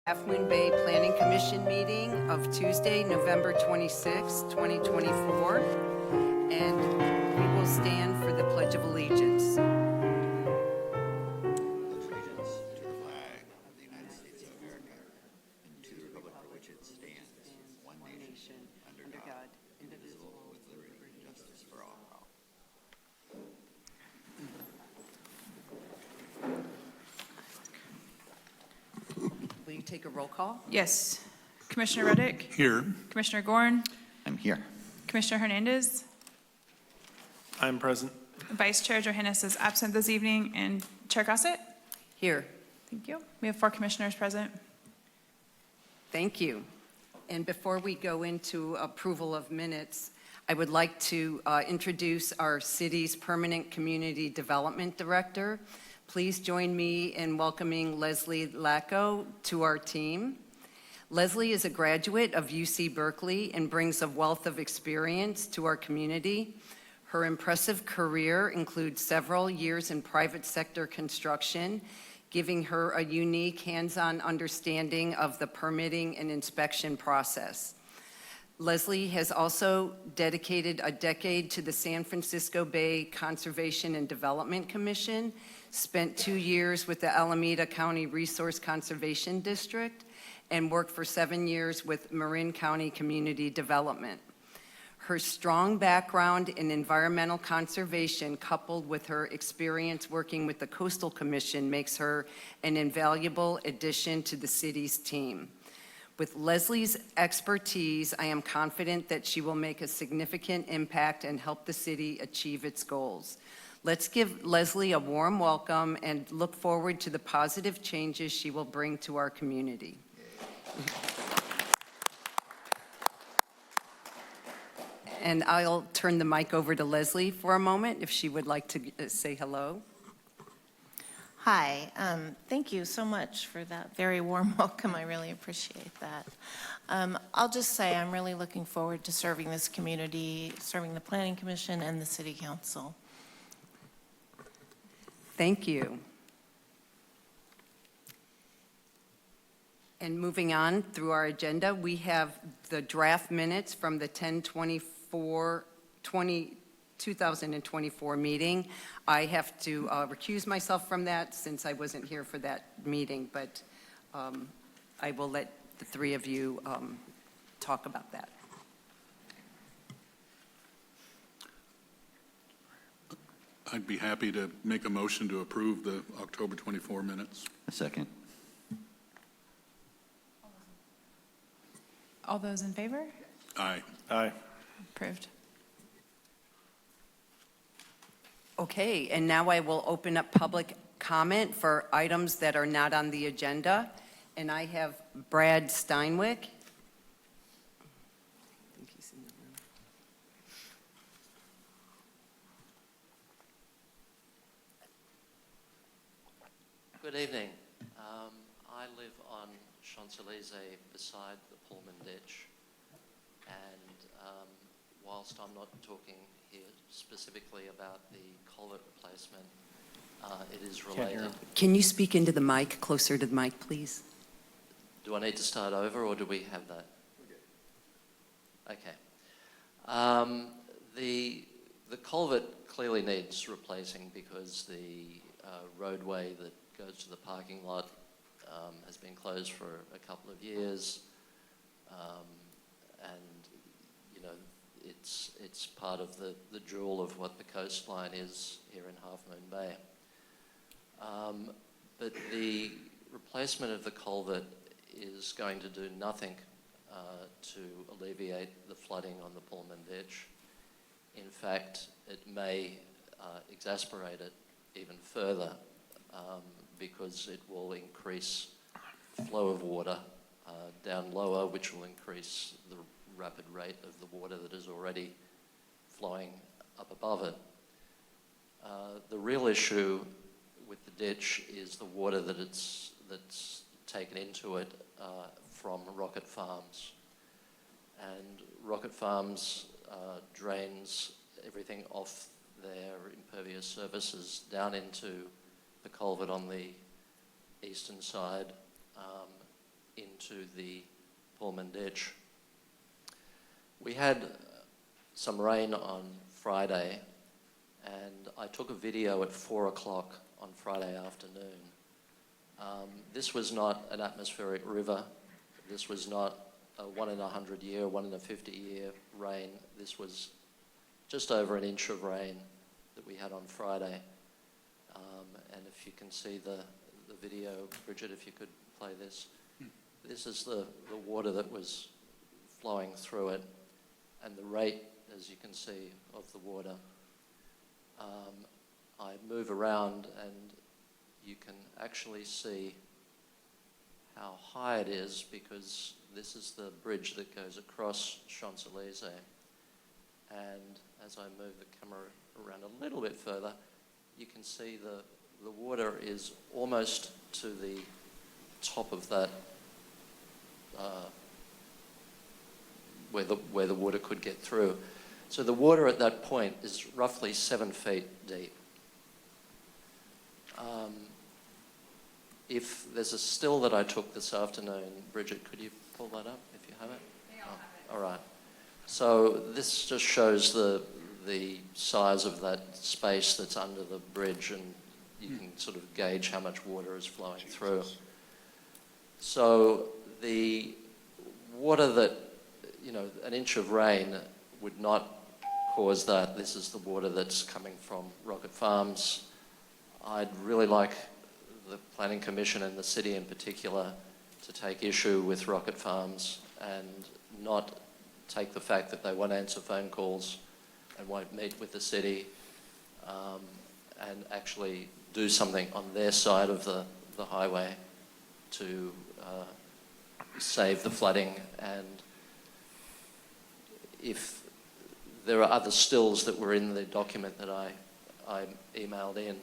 Half Moon Bay Planning Commission meeting of Tuesday, November 26, 2024. And we will stand for the Pledge of Allegiance. Allegiance to the flag of the United States of America and to the republic for which it stands, one nation, under God, indivisible, with liberty and justice for all. Will you take a roll call? Yes. Commissioner Reddick? Here. Commissioner Gorn? I'm here. Commissioner Hernandez? I'm present. Vice Chair Johannes is absent this evening, and Chair Gossett? Here. Thank you. We have 4 commissioners present. Thank you. And before we go into approval of minutes, I would like to introduce our city's Permanent Community Development Director. Please join me in welcoming Leslie Lacko to our team. Leslie is a graduate of UC Berkeley and brings a wealth of experience to our community. Her impressive career includes several years in private sector construction, giving her a unique hands-on understanding of the permitting and inspection process. Leslie has also dedicated a decade to the San Francisco Bay Conservation and Development Commission, spent 2 years with the Alameda County Resource Conservation District, and worked for 7 years with Marin County Community Development. Her strong background in environmental conservation, coupled with her experience working with the Coastal Commission, makes her an invaluable addition to the city's team. With Leslie's expertise, I am confident that she will make a significant impact and help the city achieve its goals. Let's give Leslie a warm welcome and look forward to the positive changes she will bring to our community. And I'll turn the mic over to Leslie for a moment if she would like to say hello. Hi, thank you so much for that very warm welcome. I really appreciate that. I'll just say I'm really looking forward to serving this community, serving the Planning Commission and the City Council. Thank you. And moving on through our agenda, we have the draft minutes from the 2024 meeting. I have to recuse myself from that since I wasn't here for that meeting, but I will let the three of you talk about that. I'd be happy to make a motion to approve the October 24 minutes. A second. All those in favor? Aye. Aye. Approved. Okay, and now I will open up public comment for items that are not on the agenda. And I have Brad Steinwick. I think he's in the room. Good evening. I live on Champs-Élysées beside the Pullman Ditch, and whilst I'm not talking here specifically about the culvert replacement, it is related. Can you speak into the mic, closer to the mic, please? Do I need to start over, or do we have that? Okay. The culvert clearly needs replacing because the roadway that goes to the parking lot has been closed for a couple of years, and you know it's part of the jewel of what the coastline is here in Half Moon Bay. But the replacement of the culvert is going to do nothing to alleviate the flooding on the Pullman Ditch. In fact, it may exacerbate it even further because it will increase flow of water down lower, which will increase the rapid rate of the water that is already flowing up above it. The real issue with the ditch is the water that's taken into it from Rocket Farms. And Rocket Farms drains everything off their impervious surfaces down into the culvert on the eastern side into the Pullman ditch. We had some rain on Friday, and I took a video at 4 o'clock on Friday afternoon. This was not an atmospheric river. This was not a 1 in 100 year, 1 in a 50 year rain. This was just over an inch of rain that we had on Friday. And if you can see the video, Bridget, if you could play this. This is the water that was flowing through it, and the rate, as you can see, of the water. I move around and you can actually see how high it is, because this is the bridge that goes across Champs-Élysées. And as I move the camera around a little bit further, you can see the water is almost to the top of that, where the water could get through. So the water at that point is roughly 7 feet deep. If there's a still that I took this afternoon, Bridget, could you pull that up if you have it? They all have it. All right. So this just shows the size of that space that's under the bridge, and you can sort of gauge how much water is flowing through. So the water that, an inch of rain would not cause that. This is the water that's coming from Rocket Farms. I'd really like the Planning Commission and the city in particular to take issue with Rocket Farms and not take the fact that they won't answer phone calls and won't meet with the city, and actually do something on their side of the highway to save the flooding. And if there are other stills that were in the document that I emailed in,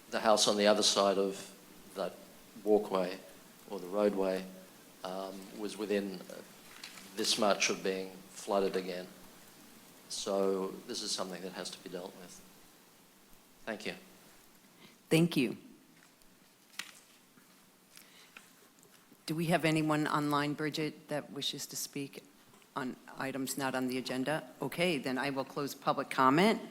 the house on the other side of that walkway or the roadway was within this much of being flooded again. So this is something that has to be dealt with. Thank you. Thank you. Do we have anyone online, Bridget, that wishes to speak on items not on the agenda? Okay, then I will close public comment,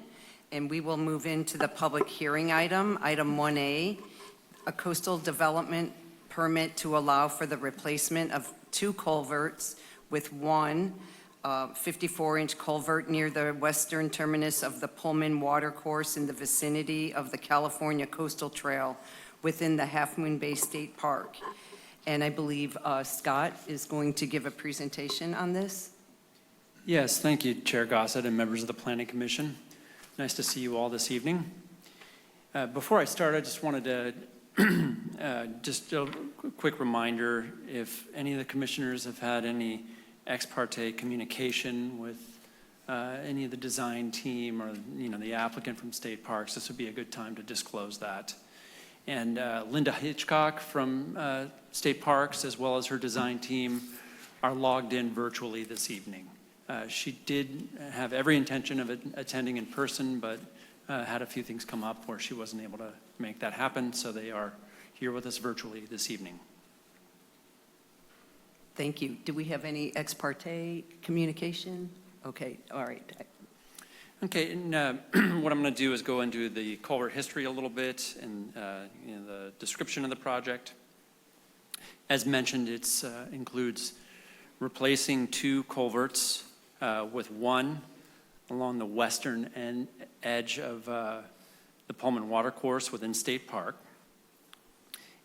and we will move into the public hearing item, item 1A, a coastal development permit to allow for the replacement of 2 culverts with one 54-inch culvert near the western terminus of the Pullman Watercourse in the vicinity of the California Coastal Trail within the Half Moon Bay State Park. And I believe Scott is going to give a presentation on this. Yes, thank you, Chair Gossett and members of the Planning Commission. Nice to see you all this evening. Before I start, I just wanted to just a quick reminder, if any of the commissioners have had any ex parte communication with any of the design team or the applicant from State Parks, this would be a good time to disclose that. And Linda Hitchcock from State Parks, as well as her design team, are logged in virtually this evening. She did have every intention of attending in person, but had a few things come up where she wasn't able to make that happen, so they are here with us virtually this evening. Thank you. Do we have any ex parte communication? Okay, all right. Okay, and what I'm going to do is go into the culvert history a little bit and the description of the project. As mentioned, it includes replacing 2 culverts with one along the western edge of the Pullman Watercourse within State Park.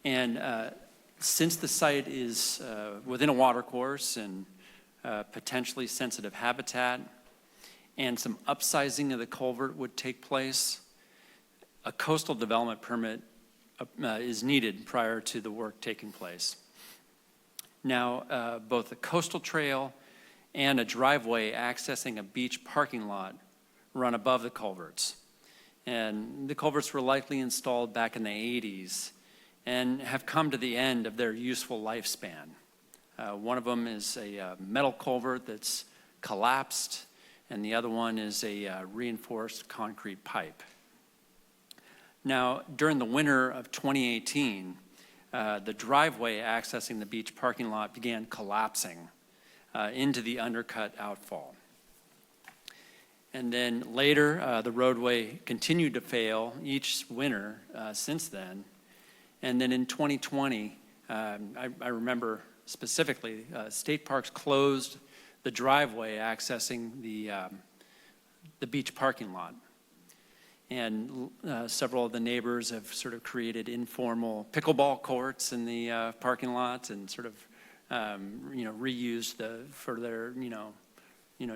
And since the site is within a watercourse and potentially sensitive habitat, and some upsizing of the culvert would take place, a coastal development permit is needed prior to the work taking place. Now, both the coastal trail and a driveway accessing a beach parking lot run above the culverts. And the culverts were likely installed back in the 80s and have come to the end of their useful lifespan. One of them is a metal culvert that's collapsed, and the other one is a reinforced concrete pipe. Now, during the winter of 2018, the driveway accessing the beach parking lot began collapsing into the undercut outfall. And then later, the roadway continued to fail each winter since then. And then in 2020, I remember specifically, State Parks closed the driveway accessing the beach parking lot. And several of the neighbors have sort of created informal pickleball courts in the parking lot and sort of, reused for their,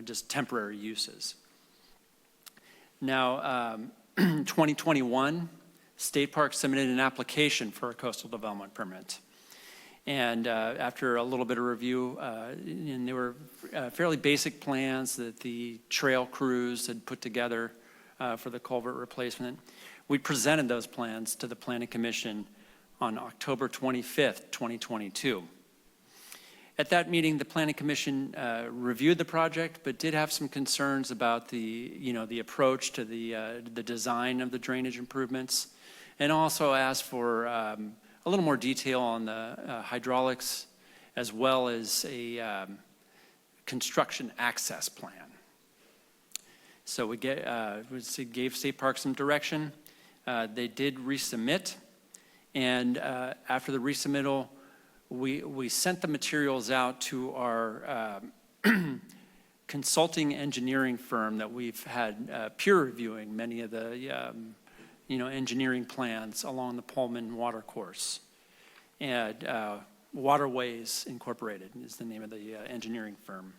just temporary uses. Now, 2021, State Parks submitted an application for a coastal development permit. And after a little bit of review, and there were fairly basic plans that the trail crews had put together for the culvert replacement. We presented those plans to the Planning Commission on October 25th, 2022. At that meeting, the Planning Commission reviewed the project, but did have some concerns about the approach to the design of the drainage improvements, and also asked for a little more detail on the hydraulics, as well as a construction access plan. So we gave State Parks some direction. They did resubmit, and after the resubmittal, we sent the materials out to our consulting engineering firm that we've had peer reviewing many of the engineering plans along the Pullman watercourse. And Waterways Incorporated is the name of the engineering firm.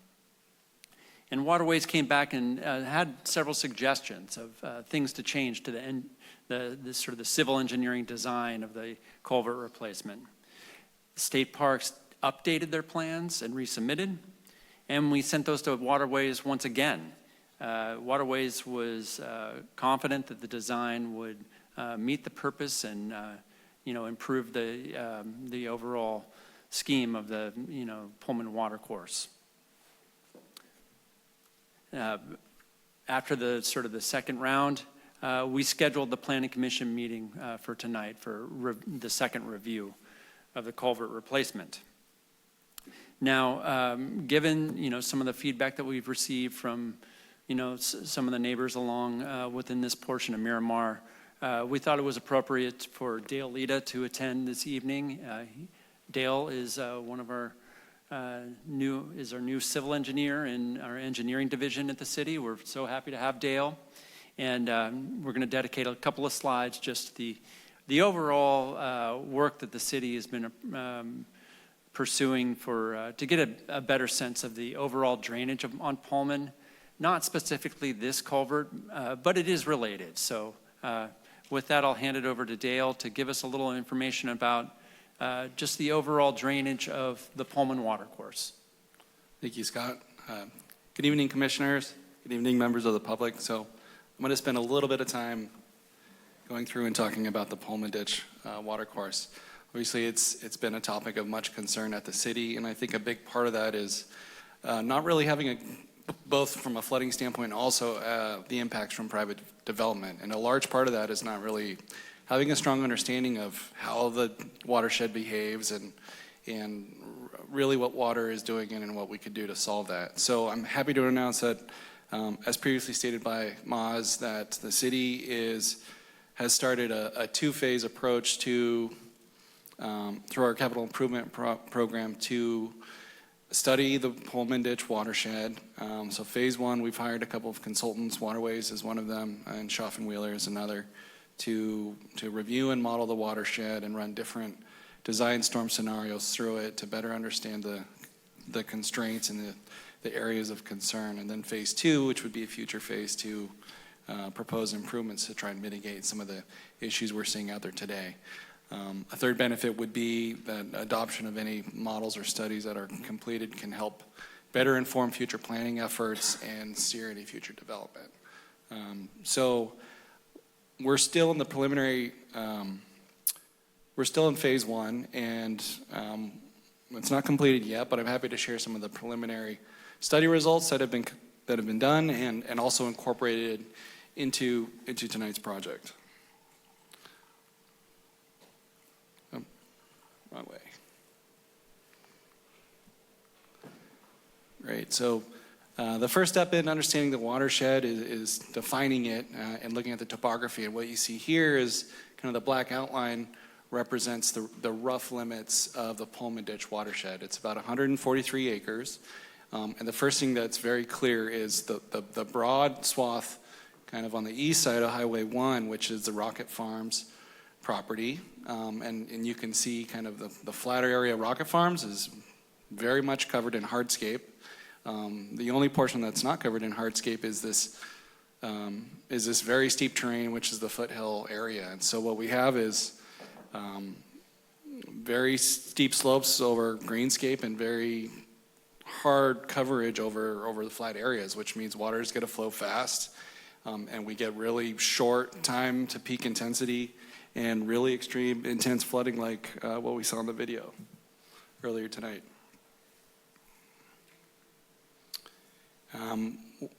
And Waterways came back and had several suggestions of things to change to the sort of the civil engineering design of the culvert replacement. State Parks updated their plans and resubmitted, and we sent those to Waterways once again. Waterways was confident that the design would meet the purpose and improve the overall scheme of the Pullman watercourse. After the sort of the second round, we scheduled the Planning Commission meeting for tonight for the second review of the culvert replacement. Now, given some of the feedback that we've received from some of the neighbors along within this portion of Miramar, we thought it was appropriate for Dale Lita to attend this evening. Dale is one of our new civil engineer in our engineering division at the city. We're so happy to have Dale, and we're going to dedicate a couple of slides just the overall work that the city has been pursuing to get a better sense of the overall drainage on Pullman. Not specifically this culvert, but it is related. So with that, I'll hand it over to Dale to give us a little information about just the overall drainage of the Pullman watercourse. Thank you, Scott. Good evening, commissioners. Good evening, members of the public. So I'm going to spend a little bit of time going through and talking about the Pullman Ditch watercourse. Obviously, it's been a topic of much concern at the city, and I think a big part of that is not really having both from a flooding standpoint and also the impacts from private development. And a large part of that is not really having a strong understanding of how the watershed behaves and really what water is doing and what we could do to solve that. So I'm happy to announce that, as previously stated by Maz, that the city has started a two-phase approach to through our capital improvement program to study the Pullman Ditch watershed. So phase one, we've hired a couple of consultants. Waterways is one of them, and Schaffenweiler is another, to review and model the watershed and run different design storm scenarios through it to better understand the constraints and the areas of concern. And then phase two, which would be a future phase to propose improvements to try and mitigate some of the issues we're seeing out there today. A third benefit would be that adoption of any models or studies that are completed can help better inform future planning efforts and steer any future development. So we're still in the preliminary, we're still in phase one, and it's not completed yet, but I'm happy to share some of the preliminary study results that have been done and also incorporated into tonight's project. So the first step in understanding the watershed is defining it and looking at the topography. And what you see here is kind of the black outline represents the rough limits of the Pullman Ditch watershed. It's about 143 acres. And the first thing that's very clear is the broad swath kind of on the east side of Highway 1, which is the Rocket Farms property. And you can see kind of the flatter area of Rocket Farms is very much covered in hardscape. The only portion that's not covered in hardscape is this very steep terrain, which is the foothill area. And so what we have is very steep slopes over greenscape and very hard coverage over the flat areas, which means water is going to flow fast, and we get really short time to peak intensity and really extreme intense flooding like what we saw in the video earlier tonight.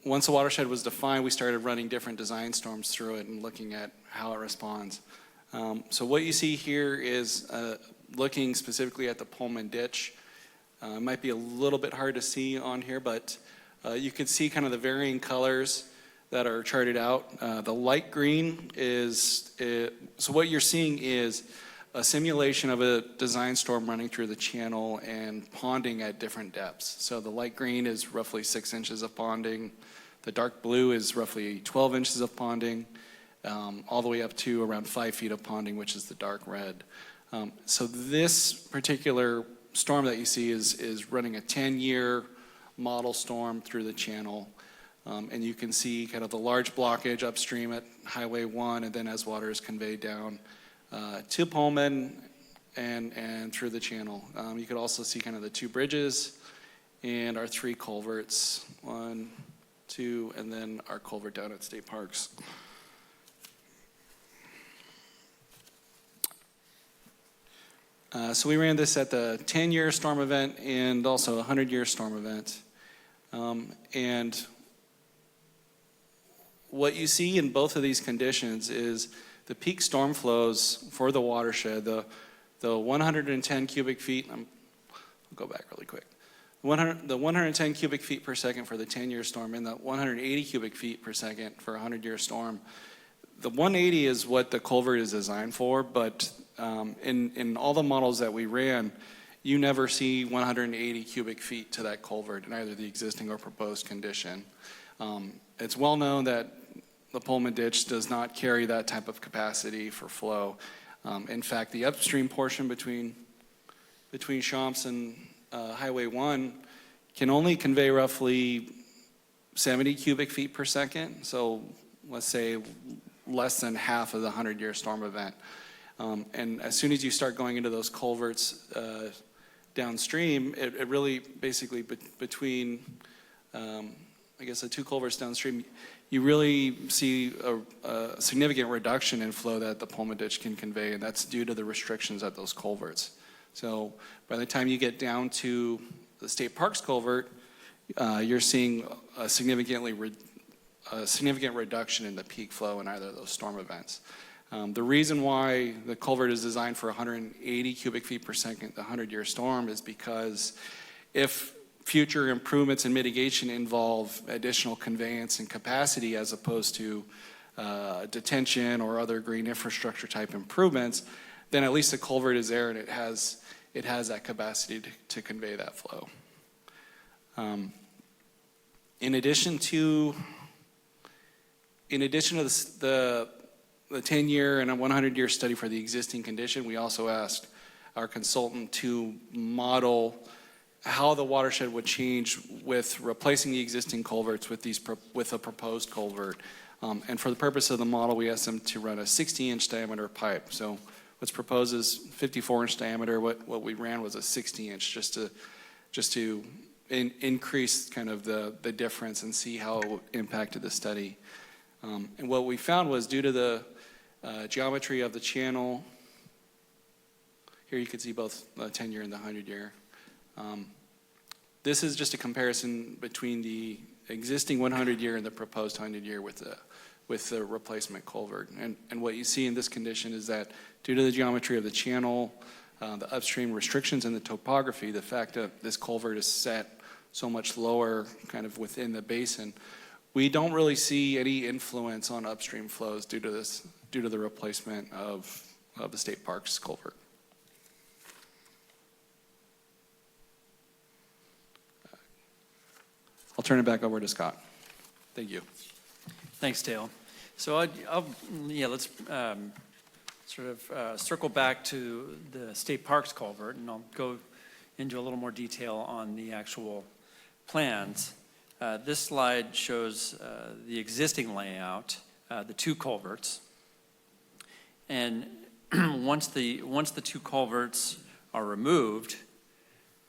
Once the watershed was defined, we started running different design storms through it and looking at how it responds. So what you see here is looking specifically at the Pullman Ditch. It might be a little bit hard to see on here, but you can see kind of the varying colors that are charted out. The light green is, so what you're seeing is a simulation of a design storm running through the channel and ponding at different depths. So the light green is roughly 6 inches of ponding. The dark blue is roughly 12 inches of ponding, all the way up to around 5 feet of ponding, which is the dark red. So this particular storm that you see is running a 10-year model storm through the channel. And you can see kind of the large blockage upstream at Highway 1, and then as water is conveyed down to Pullman and through the channel. You could also see kind of the 2 bridges and our 3 culverts, 1, 2, and then our culvert down at State Parks. So we ran this at the 10-year storm event and also a 100-year storm event. And what you see in both of these conditions is the peak storm flows for the watershed, the 110 cubic feet, I'll go back really quick. The 110 cubic feet per second for the 10-year storm and the 180 cubic feet per second for a 100-year storm. The 180 is what the culvert is designed for, but in all the models that we ran, you never see 180 cubic feet to that culvert in either the existing or proposed condition. It's well known that the Pullman Ditch does not carry that type of capacity for flow. In fact, the upstream portion between Champs and Highway 1 can only convey roughly 70 cubic feet per second. So let's say less than half of the 100-year storm event. And as soon as you start going into those culverts downstream, it really basically between, I guess, the 2 culverts downstream, you really see a significant reduction in flow that the Pullman Ditch can convey, and that's due to the restrictions at those culverts. So by the time you get down to the State Parks culvert, you're seeing a significant reduction in the peak flow in either of those storm events. The reason why the culvert is designed for 180 cubic feet per second, the 100-year storm, is because if future improvements in mitigation involve additional conveyance and capacity as opposed to detention or other green infrastructure type improvements, then at least the culvert is there and it has that capacity to convey that flow. In addition to the 10-year and a 100-year study for the existing condition, we also asked our consultant to model how the watershed would change with replacing the existing culverts with a proposed culvert. And for the purpose of the model, we asked them to run a 60-inch diameter pipe. So what's proposed is 54-inch diameter. What we ran was a 60-inch just to increase kind of the difference and see how it impacted the study. And what we found was due to the geometry of the channel, here you can see both the 10-year and the 100-year. This is just a comparison between the existing 100-year and the proposed 100-year with the replacement culvert. And what you see in this condition is that due to the geometry of the channel, the upstream restrictions in the topography, the fact that this culvert is set so much lower kind of within the basin, we don't really see any influence on upstream flows due to the replacement of the state parks culvert. I'll turn it back over to Scott. Thank you. Thanks, Dale. So let's sort of circle back to the state parks culvert, and I'll go into a little more detail on the actual plans. This slide shows the existing layout, the two culverts. And once the two culverts are removed,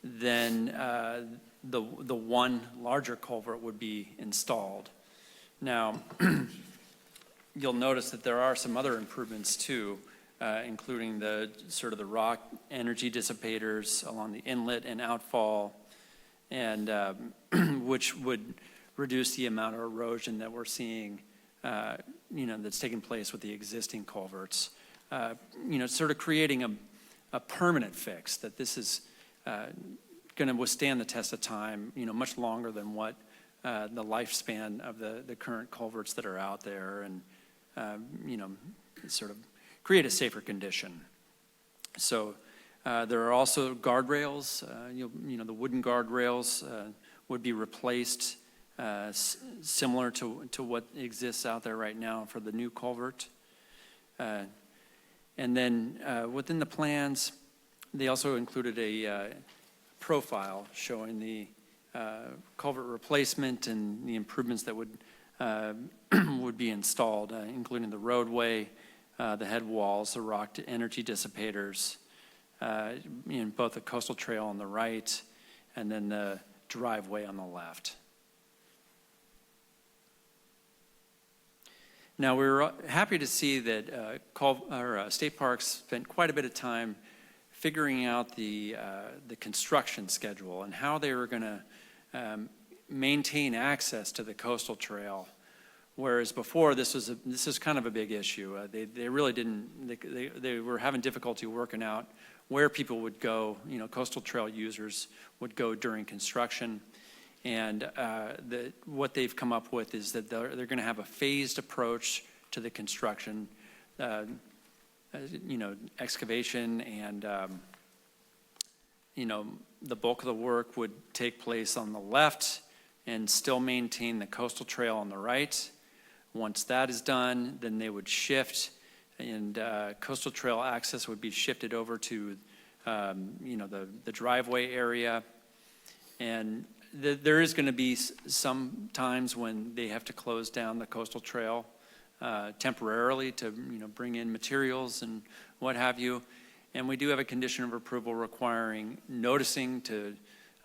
then the one larger culvert would be installed. Now, you'll notice that there are some other improvements too, including the sort of the rock energy dissipators along the inlet and outfall, and which would reduce the amount of erosion that we're seeing, that's taking place with the existing culverts. Sort of creating a permanent fix that this is going to withstand the test of time, much longer than what the lifespan of the current culverts that are out there, and sort of create a safer condition. So there are also guardrails. The wooden guardrails would be replaced, similar to what exists out there right now for the new culvert. And then within the plans, they also included a profile showing the culvert replacement and the improvements that would be installed, including the roadway, the head walls, the rock energy dissipators, in both the coastal trail on the right and then the driveway on the left. Now, we were happy to see that State Parks spent quite a bit of time figuring out the construction schedule and how they were going to maintain access to the coastal trail. Whereas before, this is kind of a big issue. They really didn't. They were having difficulty working out where people would go. Coastal trail users would go during construction. And what they've come up with is that they're going to have a phased approach to the construction, excavation, and the bulk of the work would take place on the left and still maintain the coastal trail on the right. Once that is done, then they would shift, and coastal trail access would be shifted over to the driveway area. And there is going to be some times when they have to close down the coastal trail temporarily to bring in materials and what have you. And we do have a condition of approval requiring noticing to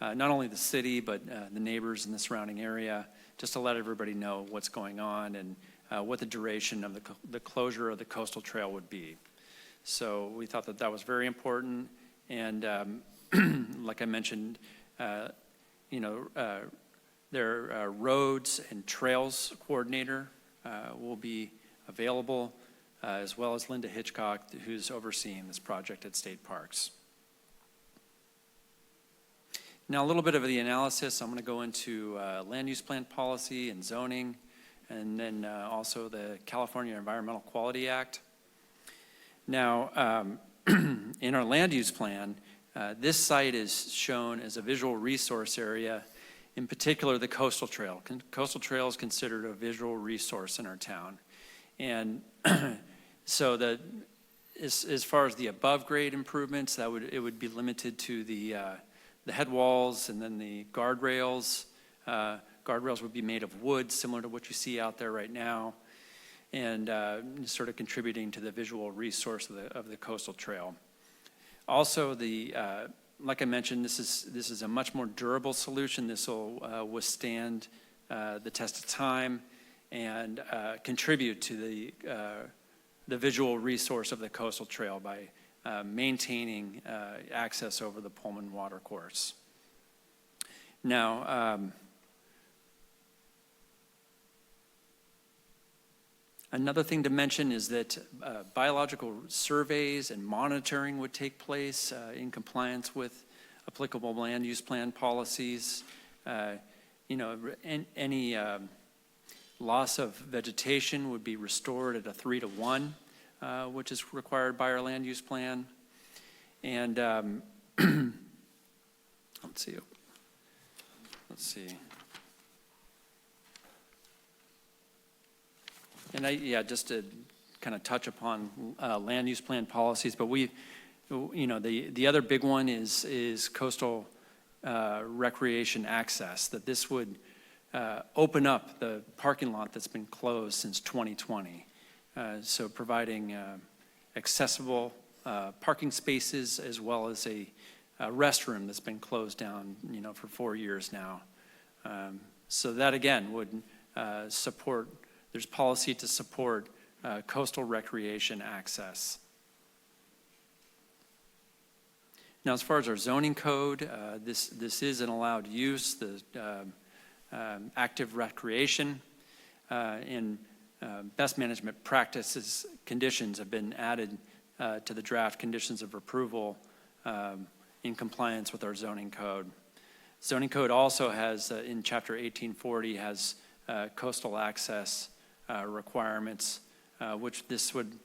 not only the city but the neighbors in the surrounding area, just to let everybody know what's going on and what the duration of the closure of the coastal trail would be. So we thought that was very important. And like I mentioned, their roads and trails coordinator will be available, as well as Linda Hitchcock, who's overseeing this project at State Parks. Now, a little bit of the analysis. I'm going to go into land use plan policy and zoning, and then also the California Environmental Quality Act. Now, in our land use plan, this site is shown as a visual resource area, in particular the coastal trail. Coastal trail is considered a visual resource in our town. And so as far as the above grade improvements, it would be limited to the head walls and then the guardrails. Guardrails would be made of wood, similar to what you see out there right now, and sort of contributing to the visual resource of the coastal trail. Also, like I mentioned, this is a much more durable solution. This will withstand the test of time and contribute to the visual resource of the coastal trail by maintaining access over the Pullman watercourse. Now, another thing to mention is that biological surveys and monitoring would take place in compliance with applicable land use plan policies. any loss of vegetation would be restored at a 3-to-1, which is required by our land use plan. And let's see. And just to kind of touch upon land use plan policies, but the other big one is coastal recreation access, that this would open up the parking lot that's been closed since 2020. So providing accessible parking spaces as well as a restroom that's been closed down, for 4 years now. So that again would support, there's policy to support coastal recreation access. Now, as far as our zoning code, this is an allowed use, the active recreation, and best management practices conditions have been added to the draft conditions of approval in compliance with our zoning code. Zoning code also has, in Chapter 1840, has coastal access requirements, which this would,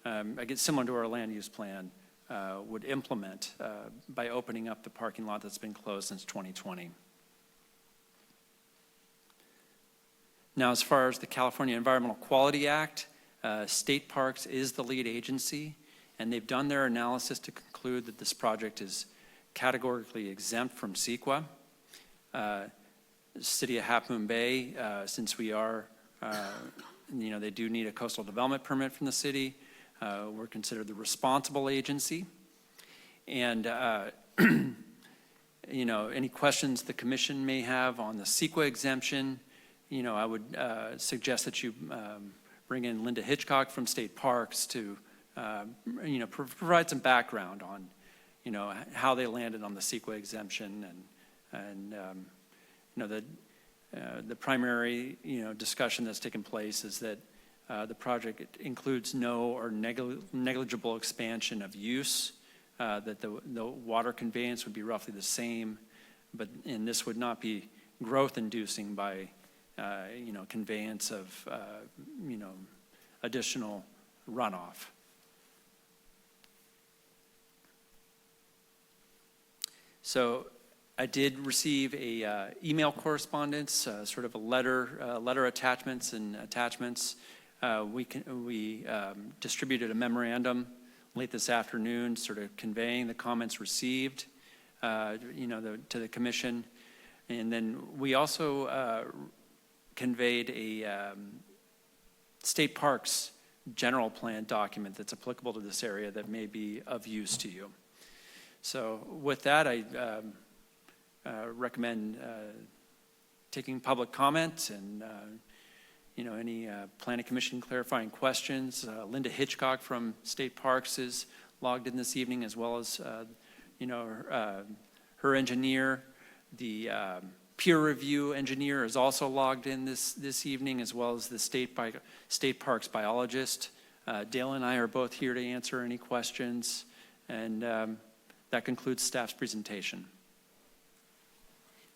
again, similar to our land use plan, would implement by opening up the parking lot that's been closed since 2020. Now, as far as the California Environmental Quality Act, State Parks is the lead agency, and they've done their analysis to conclude that this project is categorically exempt from CEQA. The City of Half Moon Bay, since we are, they do need a coastal development permit from the city. We're considered the responsible agency. And, any questions the commission may have on the CEQA exemption, I would suggest that you bring in Linda Hitchcock from State Parks to, provide some background on, how they landed on the CEQA exemption and the primary, discussion that's taken place is that the project includes no or negligible expansion of use, that the water conveyance would be roughly the same, and this would not be growth inducing by, conveyance of, additional runoff. So I did receive a email correspondence, sort of a letter attachments and attachments. We distributed a memorandum late this afternoon, sort of conveying the comments received, to the commission. And then we also conveyed a State Parks general plan document that's applicable to this area that may be of use to you. So with that, I recommend taking public comment and any planning commission clarifying questions. Linda Hitchcock from State Parks is logged in this evening, as well as her engineer. The peer review engineer is also logged in this evening, as well as the State Parks biologist. Dale and I are both here to answer any questions, and that concludes staff's presentation.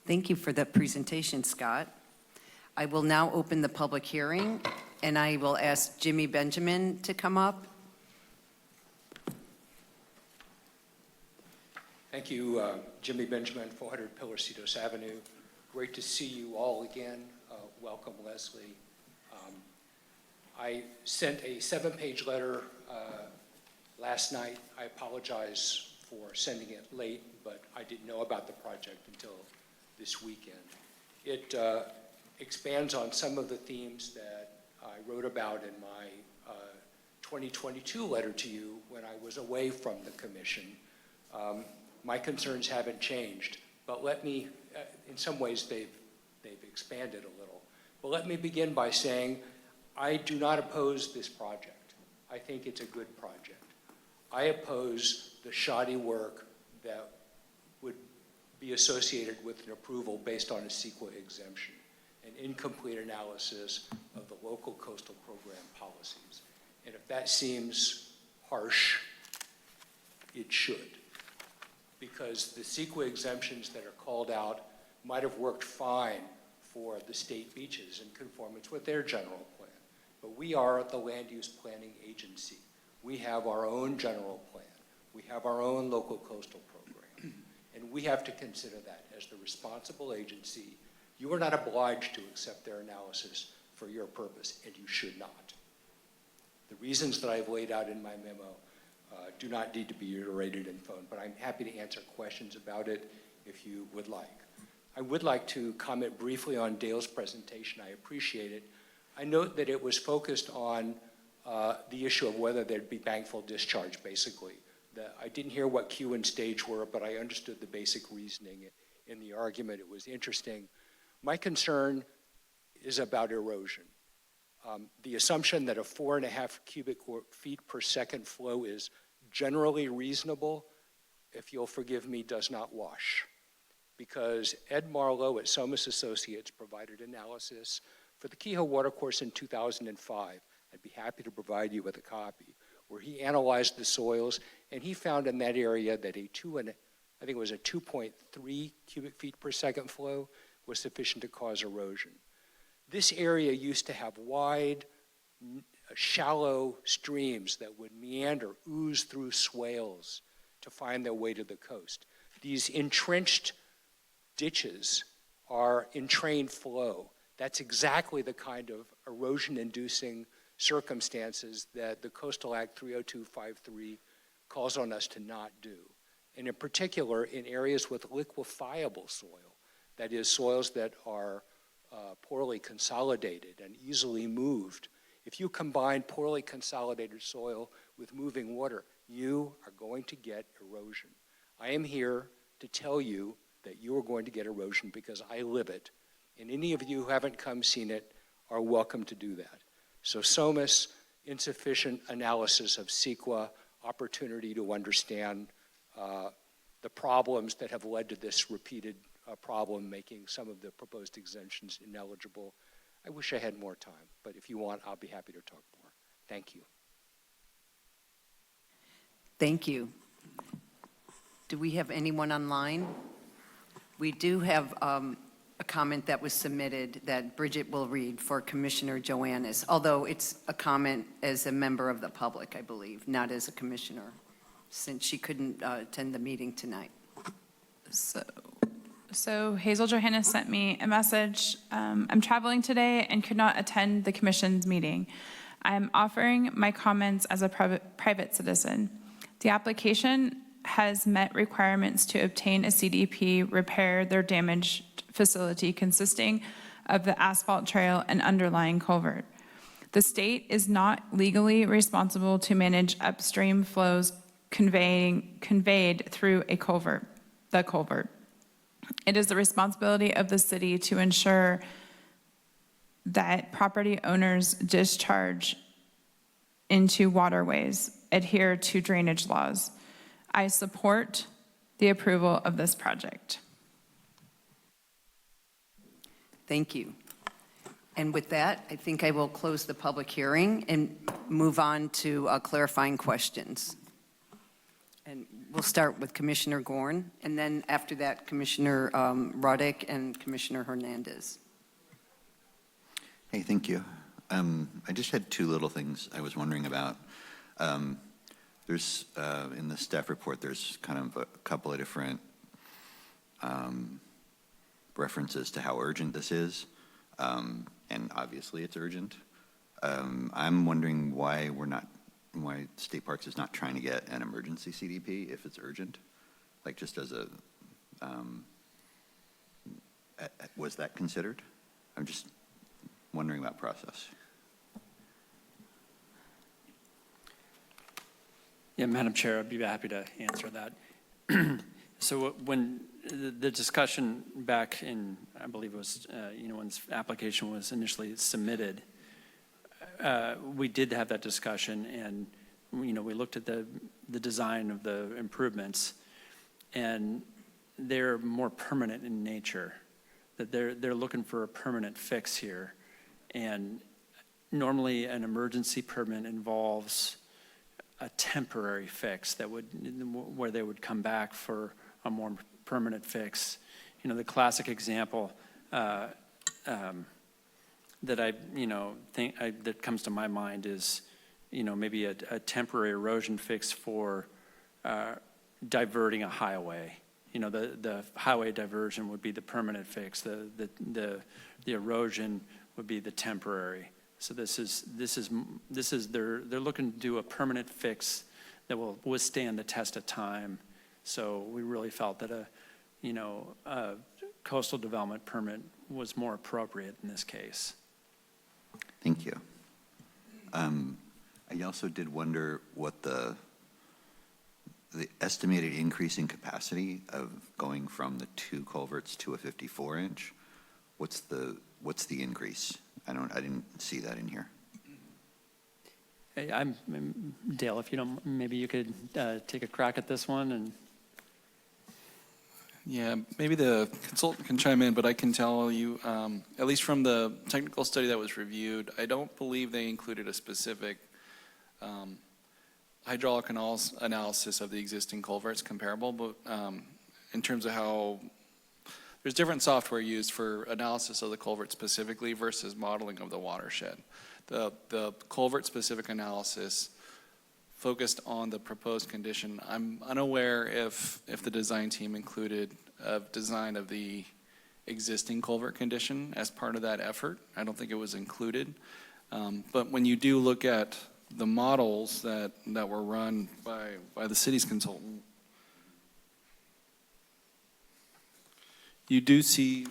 Thank you for that presentation, Scott. I will now open the public hearing, and I will ask Jimmy Benjamin to come up. Thank you, Jimmy Benjamin, 400 Pillarcitos Avenue. Great to see you all again. Welcome, Leslie. I sent a 7-page letter last night. I apologize for sending it late, but I didn't know about the project until this weekend. It expands on some of the themes that I wrote about in my 2022 letter to you when I was away from the commission. My concerns haven't changed, but let me, in some ways they've expanded a little. But let me begin by saying I do not oppose this project. I think it's a good project. I oppose the shoddy work that would be associated with an approval based on a CEQA exemption, an incomplete analysis of the local coastal program policies. And if that seems harsh, it should. Because the CEQA exemptions that are called out might have worked fine for the state beaches in conformance with their general plan. But we are the land use planning agency. We have our own general plan. We have our own local coastal program. And we have to consider that as the responsible agency. You are not obliged to accept their analysis for your purpose, and you should not. The reasons that I've laid out in my memo do not need to be reiterated in phone, but I'm happy to answer questions about it if you would like. I would like to comment briefly on Dale's presentation. I appreciate it. I note that it was focused on the issue of whether there'd be bankful discharge, basically. I didn't hear what Q and stage were, but I understood the basic reasoning in the argument. It was interesting. My concern is about erosion. The assumption that a 4.5 cubic feet per second flow is generally reasonable, if you'll forgive me, does not wash. Because Ed Marlowe at Somas Associates provided analysis for the Kehoe Watercourse in 2005. I'd be happy to provide you with a copy, where he analyzed the soils, and he found in that area that I think it was a 2.3 cubic feet per second flow was sufficient to cause erosion. This area used to have wide, shallow streams that would meander, ooze through swales to find their way to the coast. These entrenched ditches are entrained flow. That's exactly the kind of erosion-inducing circumstances that the Coastal Act 30253 calls on us to not do. And in particular, in areas with liquefiable soil, that is, soils that are poorly consolidated and easily moved. If you combine poorly consolidated soil with moving water, you are going to get erosion. I am here to tell you that you are going to get erosion because I live it. And any of you who haven't come seen it are welcome to do that. So SOMAS, insufficient analysis of CEQA, opportunity to understand the problems that have led to this repeated problem, making some of the proposed exemptions ineligible. I wish I had more time, but if you want, I'll be happy to talk more. Thank you. Thank you. Do we have anyone online? We do have a comment that was submitted that Bridget will read for Commissioner Joannis, although it's a comment as a member of the public, I believe, not as a commissioner, since she couldn't attend the meeting tonight. So Hazel Johannes sent me a message. I'm traveling today and could not attend the commission's meeting. I'm offering my comments as a private citizen. The application has met requirements to obtain a CDP, repair their damaged facility consisting of the asphalt trail and underlying culvert. The state is not legally responsible to manage upstream flows conveyed through the culvert. It is the responsibility of the city to ensure that property owners discharge into waterways adhere to drainage laws. I support the approval of this project. Thank you. And with that, I think I will close the public hearing and move on to clarifying questions. And we'll start with Commissioner Gorn, and then after that, Commissioner Ruddick and Commissioner Hernandez. Hey, thank you. I just had two little things I was wondering about. There's, in the staff report, there's kind of a couple of different references to how urgent this is, and obviously it's urgent. I'm wondering why State Parks is not trying to get an emergency CDP if it's urgent, like just as a, was that considered? I'm just wondering about process. Yeah, Madam Chair, I'd be happy to answer that. So when the discussion back in, I believe it was, when this application was initially submitted, we did have that discussion, and we looked at the design of the improvements, and they're more permanent in nature. That they're looking for a permanent fix here, and normally an emergency permit involves a temporary fix where they would come back for a more permanent fix the classic example that that comes to my mind is, maybe a temporary erosion fix for diverting a highway. The highway diversion would be the permanent fix. The erosion would be the temporary. So they're looking to do a permanent fix that will withstand the test of time. So we really felt that a coastal development permit was more appropriate in this case. Thank you. I also did wonder what the estimated increase in capacity of going from the 2 culverts to a 54-inch. What's the increase? I didn't see that in here. Hey, Dale, if you don't, maybe you could take a crack at this one. And Yeah, maybe the consultant can chime in, but I can tell you, at least from the technical study that was reviewed, I don't believe they included a specific hydraulic analysis of the existing culverts comparable, but in terms of how there's different software used for analysis of the culvert specifically versus modeling of the watershed. The culvert-specific analysis focused on the proposed condition. I'm unaware if the design team included a design of the existing culvert condition as part of that effort. I don't think it was included. But when you do look at the models that were run by the city's consultant, you do see,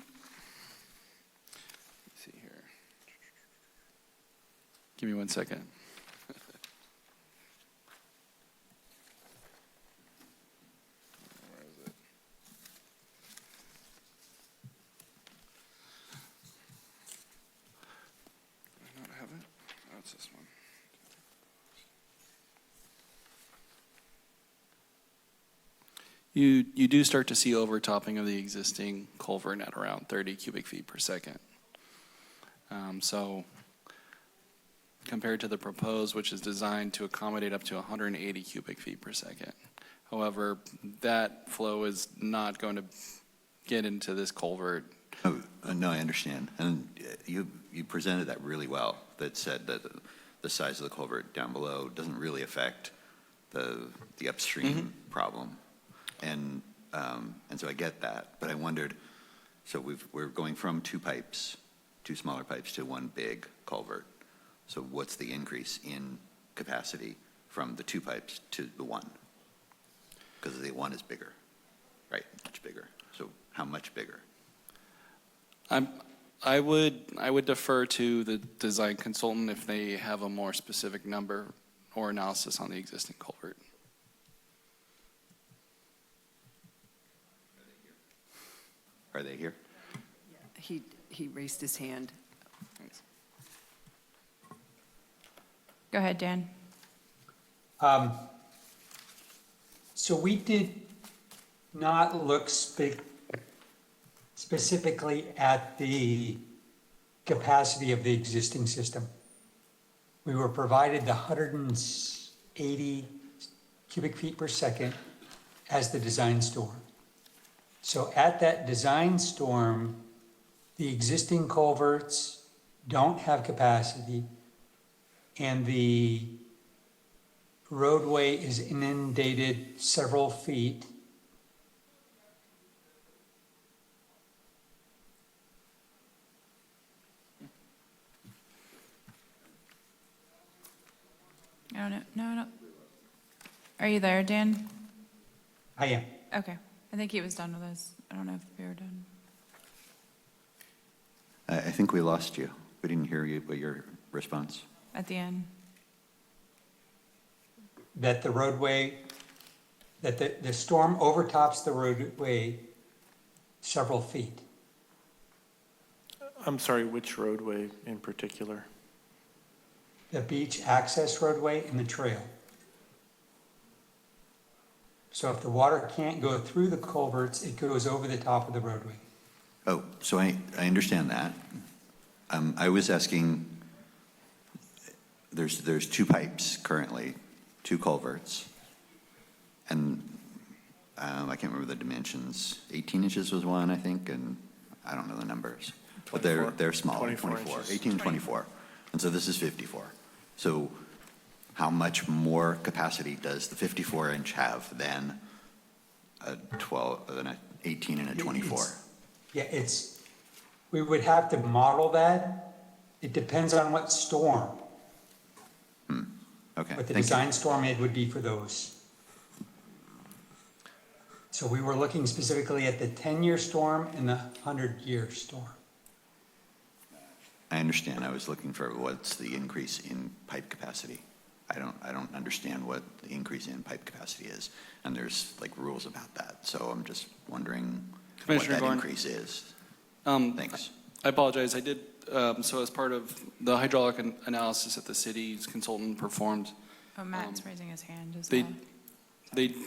let's see here. Give me 1 second. Where is it? Do I not have it? Oh, it's this one. You do start to see overtopping of the existing culvert at around 30 cubic feet per second. So compared to the proposed, which is designed to accommodate up to 180 cubic feet per second. However, that flow is not going to get into this culvert. Oh, no, I understand. And you presented that really well, that said that the size of the culvert down below doesn't really affect the upstream problem. And so I get that, but I wondered, so we're going from 2 smaller pipes to 1 big culvert. So what's the increase in capacity from the 2 pipes to the 1? Because the 1 is bigger, right? Much bigger. So how much bigger? I would defer to the design consultant if they have a more specific number or analysis on the existing culvert. Are they here? He raised his hand. Go ahead, Dan. So we did not look specifically at the capacity of the existing system. We were provided the 180 cubic feet per second as the design storm. So at that design storm, the existing culverts don't have capacity, and the roadway is inundated several feet. I don't know. No. Are you there, Dan? I am. Okay. I think he was done with us. I don't know if we were done. I think we lost you. We didn't hear you, but your response. At the end. That the roadway, that the storm overtops the roadway several feet. I'm sorry, which roadway in particular? The beach access roadway and the trail. So if the water can't go through the culverts, it goes over the top of the roadway. Oh, so I understand that. I was asking, there's 2 pipes currently, 2 culverts, and I can't remember the dimensions. 18 inches was one, I think, and I don't know the numbers. But they're small, 24 24, inches. 18 and 24. And so this is 54. So how much more capacity does the 54-inch have than a 18 and a 24? Yeah, we would have to model that. It depends on what storm, Okay, what the thank you. design storm aid would be for those. So we were looking specifically at the 10-year storm and the 100-year storm. I understand. I was looking for what's the increase in pipe capacity. I don't understand what the increase in pipe capacity is, and there's like rules about that. So I'm just wondering what Commissioner that Gorn. increase is. Thanks. I apologize. I did, so as part of the hydraulic analysis that the city's consultant performed, Oh, Matt's raising his hand as they, well.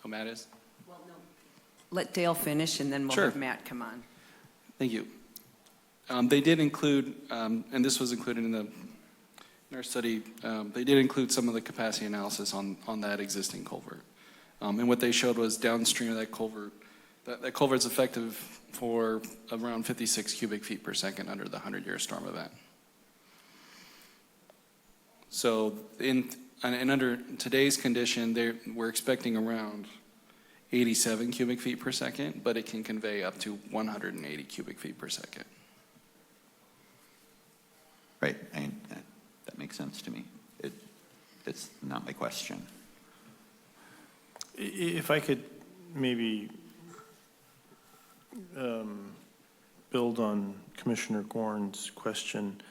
Matt is? Let Dale finish, and then we'll Sure. have Matt come on. Thank you. They did include, and this was included in our study, they did include some of the capacity analysis on that existing culvert. And what they showed was downstream of that culvert, that culvert's effective for around 56 cubic feet per second under the 100-year storm event. So and under today's condition, we're expecting around 87 cubic feet per second, but it can convey up to 180 cubic feet per second. Right. That makes sense to me. It's not my question. If I could maybe build on Commissioner Gorn's question,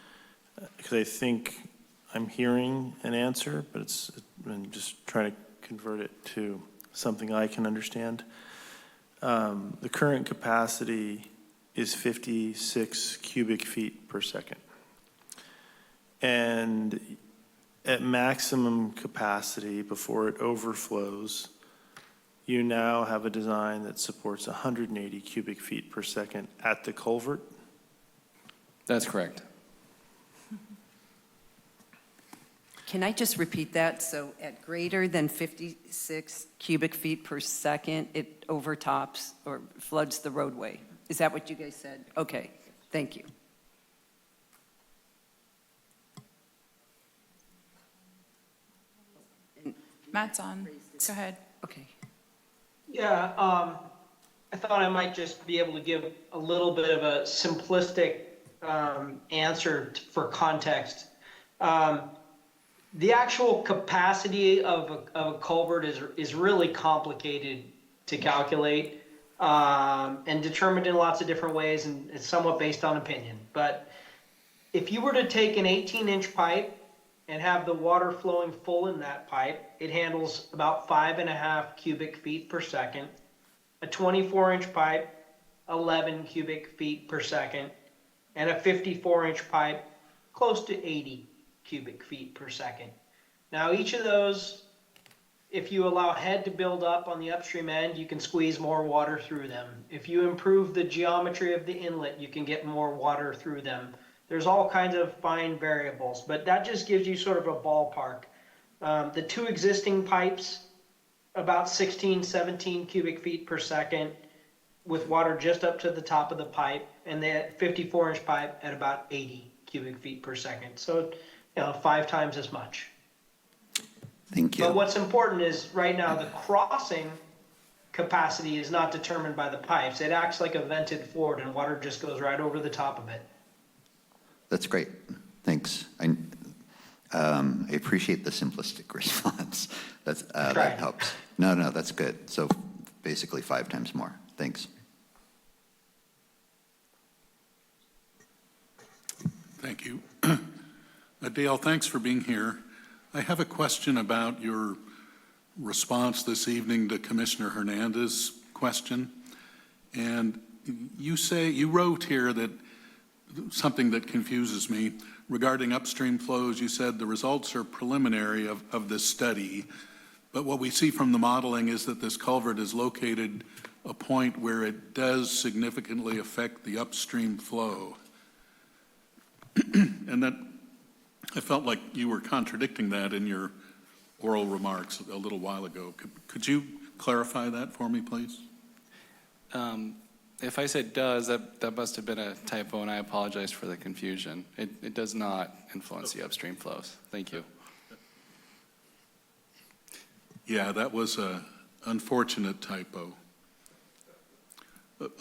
because I think I'm hearing an answer, but I'm just trying to convert it to something I can understand. The current capacity is 56 cubic feet per second. And at maximum capacity, before it overflows, you now have a design that supports 180 cubic feet per second at the culvert? That's correct. Can I just repeat that? So at greater than 56 cubic feet per second, it overtops or floods the roadway. Is that what you guys said? Okay, thank you. Matt's on. Go ahead. Okay. Yeah, I thought I might just be able to give a little bit of a simplistic answer for context. The actual capacity of a culvert is really complicated to calculate and determined in lots of different ways, and it's somewhat based on opinion. But if you were to take an 18-inch pipe and have the water flowing full in that pipe, it handles about 5.5 cubic feet per second. A 24-inch pipe, 11 cubic feet per second. And a 54-inch pipe, close to 80 cubic feet per second. Now, each of those, if you allow head to build up on the upstream end, you can squeeze more water through them. If you improve the geometry of the inlet, you can get more water through them. There's all kinds of fine variables, but that just gives you sort of a ballpark. The two existing pipes, about 16, 17 cubic feet per second with water just up to the top of the pipe, and the 54-inch pipe at about 80 cubic feet per second. So, 5 times as much. Thank you. But what's important is right now the crossing capacity is not determined by the pipes. It acts like a vented floor, and water just goes right over the top of it. That's great. Thanks. I appreciate the simplistic response. That helps. No, that's good. So basically 5 times more. Thanks. Thank you. Dale, thanks for being here. I have a question about your response this evening to Commissioner Hernandez's question. And you wrote here that something that confuses me regarding upstream flows. You said the results are preliminary of this study, but what we see from the modeling is that this culvert is located a point where it does significantly affect the upstream flow. And that I felt like you were contradicting that in your oral remarks a little while ago. Could you clarify that for me, please? If I said does, that must have been a typo, and I apologize for the confusion. It does not influence the upstream flows. Thank you. Yeah, that was an unfortunate typo.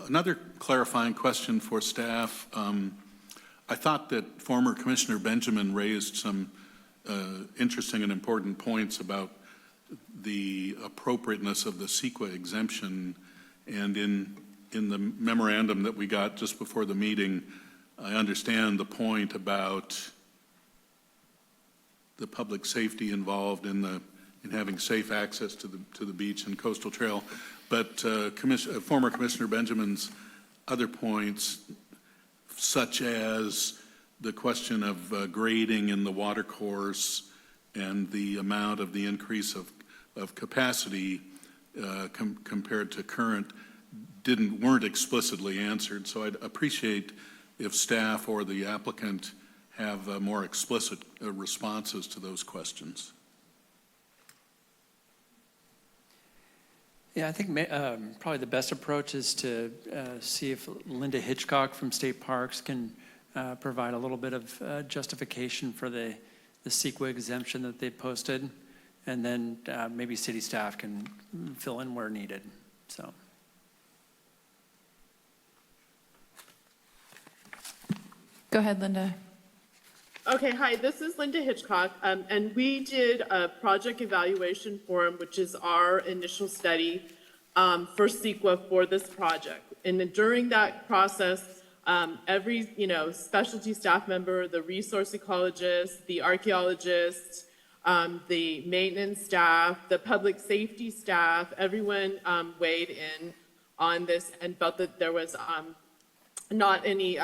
Another clarifying question for staff. I thought that former Commissioner Benjamin raised some interesting and important points about the appropriateness of the CEQA exemption, and in the memorandum that we got just before the meeting, I understand the point about the public safety involved in having safe access to the beach and coastal trail. But former Commissioner Benjamin's other points, such as the question of grading in the watercourse and the amount of the increase of capacity compared to current, weren't explicitly answered. So I'd appreciate if staff or the applicant have more explicit responses to those questions. Yeah, I think probably the best approach is to see if Linda Hitchcock from State Parks can provide a little bit of justification for the CEQA exemption that they posted, and then maybe city staff can fill in where needed. So. Go ahead, Linda. Okay, hi, this is Linda Hitchcock, and we did a project evaluation forum, which is our initial study for CEQA for this project. And then during that process, every specialty staff member, the resource ecologist, the archaeologist, the maintenance staff, the public safety staff, everyone weighed in on this and felt that there was not any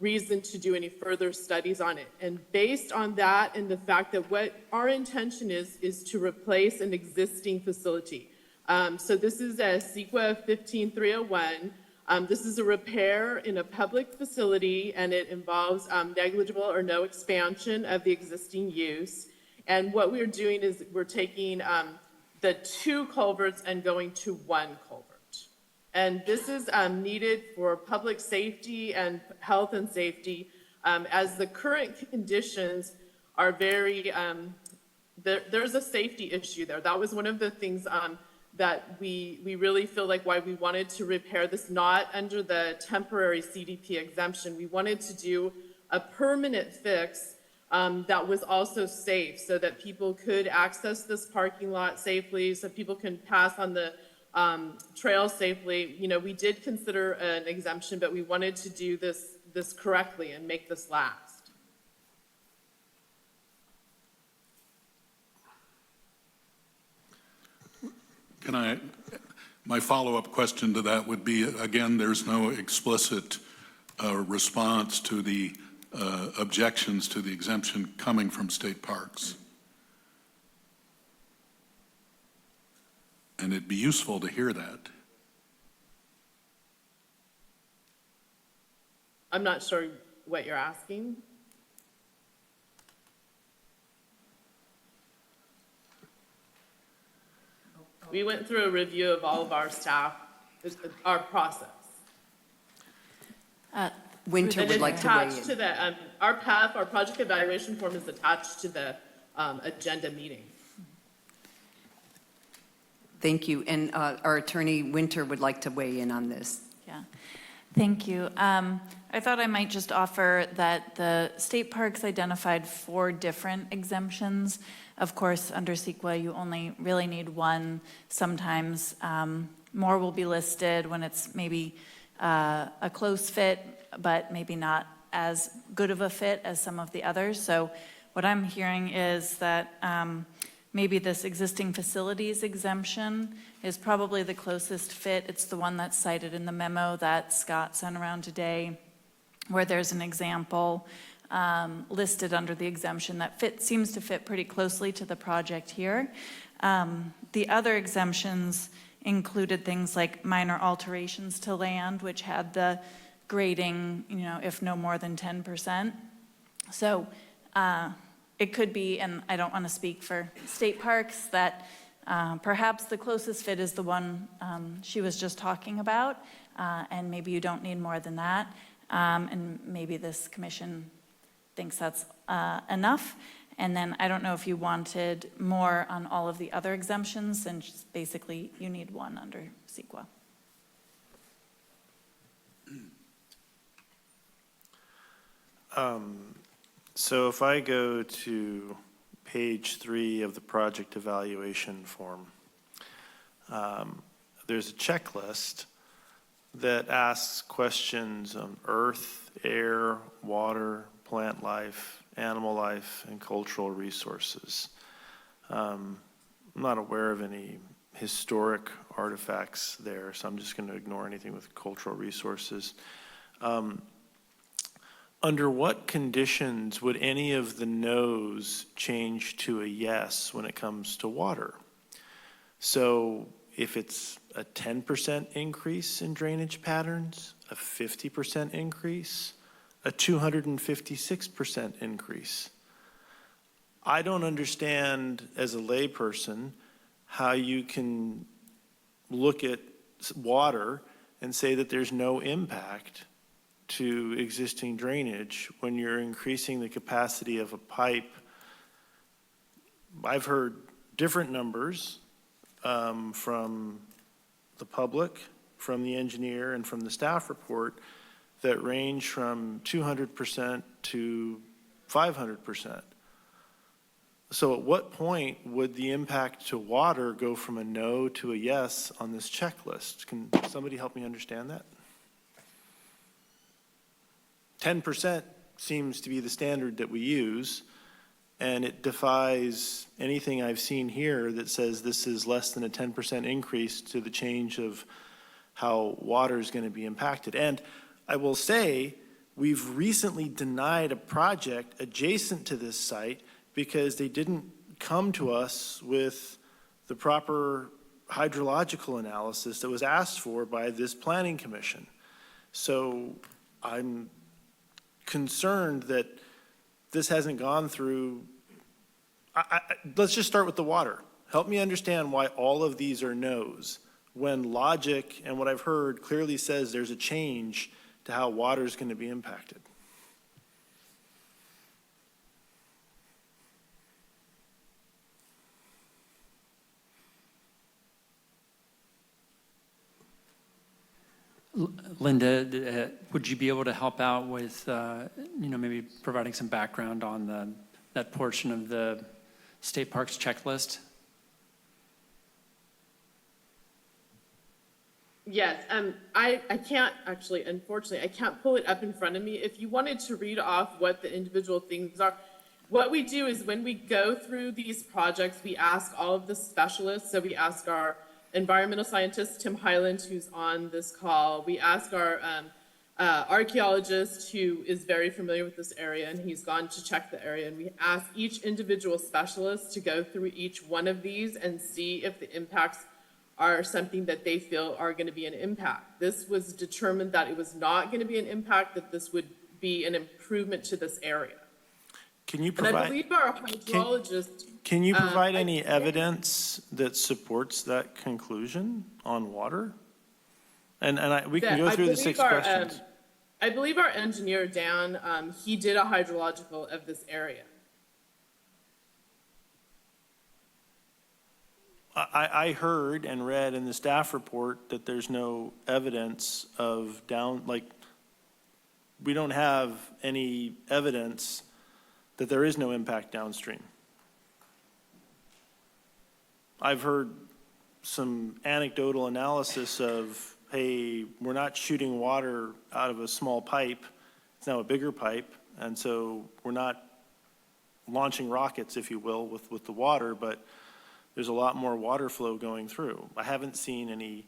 reason to do any further studies on it. And based on that and the fact that what our intention is to replace an existing facility. So this is a CEQA 15301. This is a repair in a public facility, and it involves negligible or no expansion of the existing use. And what we're doing is we're taking the 2 culverts and going to 1 culvert. And this is needed for public safety and health and safety, as the current conditions are very, there's a safety issue there. That was one of the things that we really feel like why we wanted to repair this, not under the temporary CDP exemption. We wanted to do a permanent fix that was also safe, so that people could access this parking lot safely, so people can pass on the trail safely. We did consider an exemption, but we wanted to do this correctly and make this last. My follow-up question to that would be, again, there's no explicit response to the objections to the exemption coming from state parks. And it'd be useful to hear that. I'm not sure what you're asking. We went through a review of all of our staff, our process. Winter And would it's like to weigh attached in. to the, our PAF, our project evaluation form is attached to the agenda meeting. Thank you. And our attorney, Winter, would like to weigh in on this. Yeah, thank you. I thought I might just offer that the state parks identified 4 different exemptions. Of course, under CEQA, you only really need 1. Sometimes more will be listed when it's maybe a close fit, but maybe not as good of a fit as some of the others. So what I'm hearing is that maybe this existing facilities exemption is probably the closest fit. It's the one that's cited in the memo that Scott sent around today, where there's an example listed under the exemption that seems to fit pretty closely to the project here. The other exemptions included things like minor alterations to land, which had the grading, if no more than 10%. So it could be, and I don't want to speak for state parks, that Perhaps the closest fit is the one she was just talking about, and maybe you don't need more than that. And maybe this commission thinks that's enough. And then I don't know if you wanted more on all of the other exemptions, and just basically you need one under CEQA. So if I go to page 3 of the project evaluation form, there's a checklist that asks questions on earth, air, water, plant life, animal life, and cultural resources. I'm not aware of any historic artifacts there, so I'm just going to ignore anything with cultural resources. Under what conditions would any of the no's change to a yes when it comes to water? So if it's a 10% increase in drainage patterns, a 50% increase, a 256% increase. I don't understand as a layperson how you can look at water and say that there's no impact to existing drainage when you're increasing the capacity of a pipe. I've heard different numbers from the public, from the engineer, and from the staff report that range from 200% to 500%. So at what point would the impact to water go from a no to a yes on this checklist? Can somebody help me understand that? 10% seems to be the standard that we use, and it defies anything I've seen here that says this is less than a 10% increase to the change of how water is going to be impacted. And I will say, we've recently denied a project adjacent to this site because they didn't come to us with the proper hydrological analysis that was asked for by this planning commission. So I'm concerned that this hasn't gone through. Let's just start with the water. Help me understand why all of these are no's when logic and what I've heard clearly says there's a change to how water is going to be impacted. Linda, would you be able to help out with, maybe providing some background on that portion of the state parks checklist? Yes, I can't actually, unfortunately, I can't pull it up in front of me. If you wanted to read off what the individual things are, what we do is when we go through these projects, we ask all of the specialists. So we ask our environmental scientist, Tim Highland, who's on this call. We ask our archaeologist, who is very familiar with this area, and he's gone to check the area. And we ask each individual specialist to go through each one of these and see if the impacts are something that they feel are going to be an impact. This was determined that it was not going to be an impact, that this would be an improvement to this area. Can you provide? And I believe our hydrologist. Can you provide any evidence that supports that conclusion on water? And we can go through the 6 questions. I believe our engineer, Dan, he did a hydrological of this area. I heard and read in the staff report that there's no evidence of we don't have any evidence that there is no impact downstream. I've heard some anecdotal analysis of, hey, we're not shooting water out of a small pipe, it's now a bigger pipe, and so we're not launching rockets, if you will, with the water, but there's a lot more water flow going through. I haven't seen any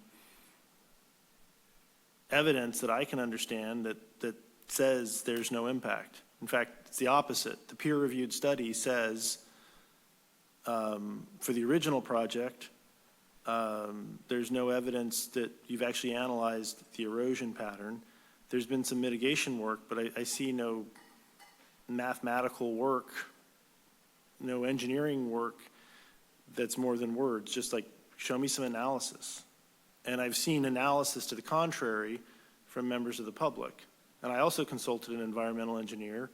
evidence that I can understand that says there's no impact. In fact, it's the opposite. The peer-reviewed study says for the original project, there's no evidence that you've actually analyzed the erosion pattern. There's been some mitigation work, but I see no mathematical work, no engineering work that's more than words, just like, show me some analysis. And I've seen analysis to the contrary from members of the public. And I also consulted an environmental engineer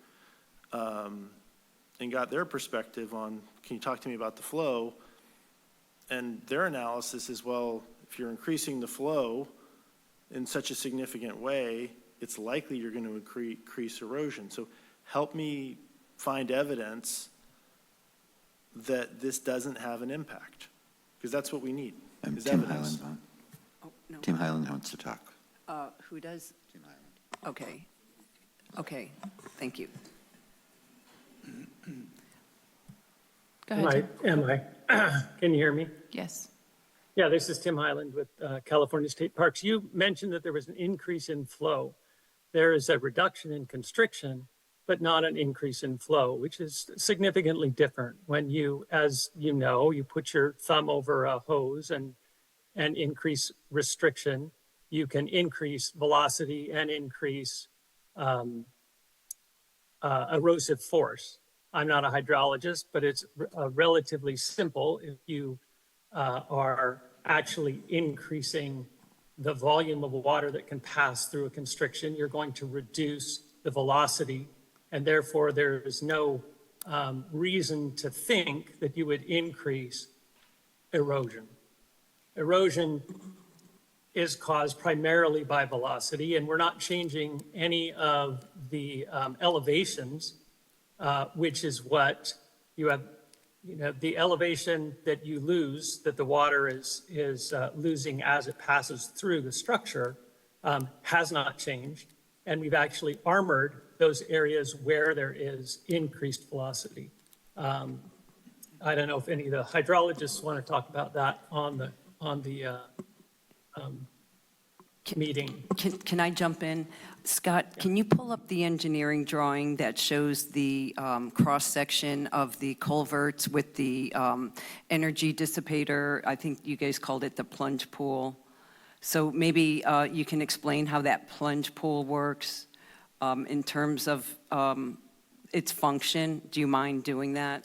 and got their perspective on, can you talk to me about the flow? And their analysis is, well, if you're increasing the flow in such a significant way, it's likely you're going to increase erosion. So help me find evidence that this doesn't have an impact, because that's what we need, is Tim evidence. Highland, Oh, no. Tim Highland wants to talk. Who does? Tim Highland. Okay. Okay, thank you. Go ahead. Tim. Can you hear me? Yes. Yeah, this is Tim Highland with California State Parks. You mentioned that there was an increase in flow. There is a reduction in constriction, but not an increase in flow, which is significantly different. When you, as you know, you put your thumb over a hose and increase restriction, you can increase velocity and increase erosive force. I'm not a hydrologist, but it's relatively simple. If you are actually increasing the volume of water that can pass through a constriction, you're going to reduce the velocity, and therefore there is no reason to think that you would increase erosion. Erosion is caused primarily by velocity, and we're not changing any of the elevations, which is what you have. You know, the elevation that you lose, that the water is losing as it passes through the structure, has not changed. And we've actually armored those areas where there is increased velocity. I don't know if any of the hydrologists want to talk about that on the meeting. Can I jump in? Scott, can you pull up the engineering drawing that shows the cross-section of the culverts with the energy dissipator? I think you guys called it the plunge pool. So maybe you can explain how that plunge pool works in terms of its function. Do you mind doing that?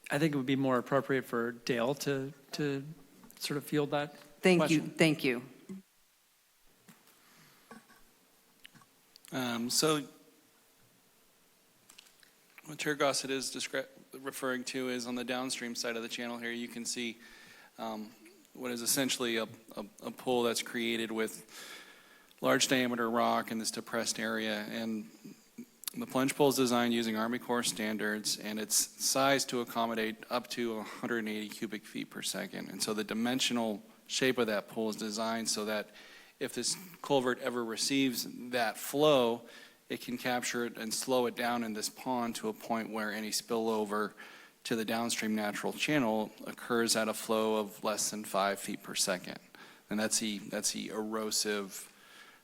I think it would be more appropriate for Dale to sort of field that question. Thank you. So what Chair Gossett is referring to is on the downstream side of the channel here, you can see what is essentially a pool that's created with large diameter rock in this depressed area. And the plunge pool is designed using Army Corps standards, and it's sized to accommodate up to 180 cubic feet per second. And so the dimensional shape of that pool is designed so that if this culvert ever receives that flow, it can capture it and slow it down in this pond to a point where any spillover to the downstream natural channel occurs at a flow of less than 5 feet per second. And that's the erosive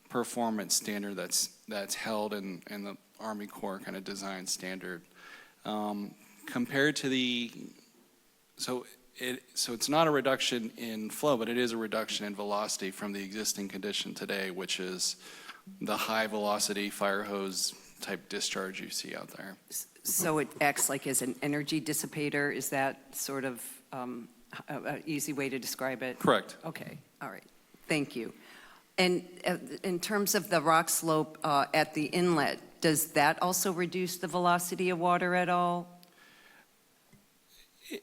performance standard that's held in the Army Corps kind of design standard. Compared to so it's not a reduction in flow, but it is a reduction in velocity from the existing condition today, which is the high velocity fire hose type discharge you see out there. So it acts like as an energy dissipator. Is that sort of an easy way to describe it? Correct. Okay, all right. Thank you. And in terms of the rock slope at the inlet, does that also reduce the velocity of water at all?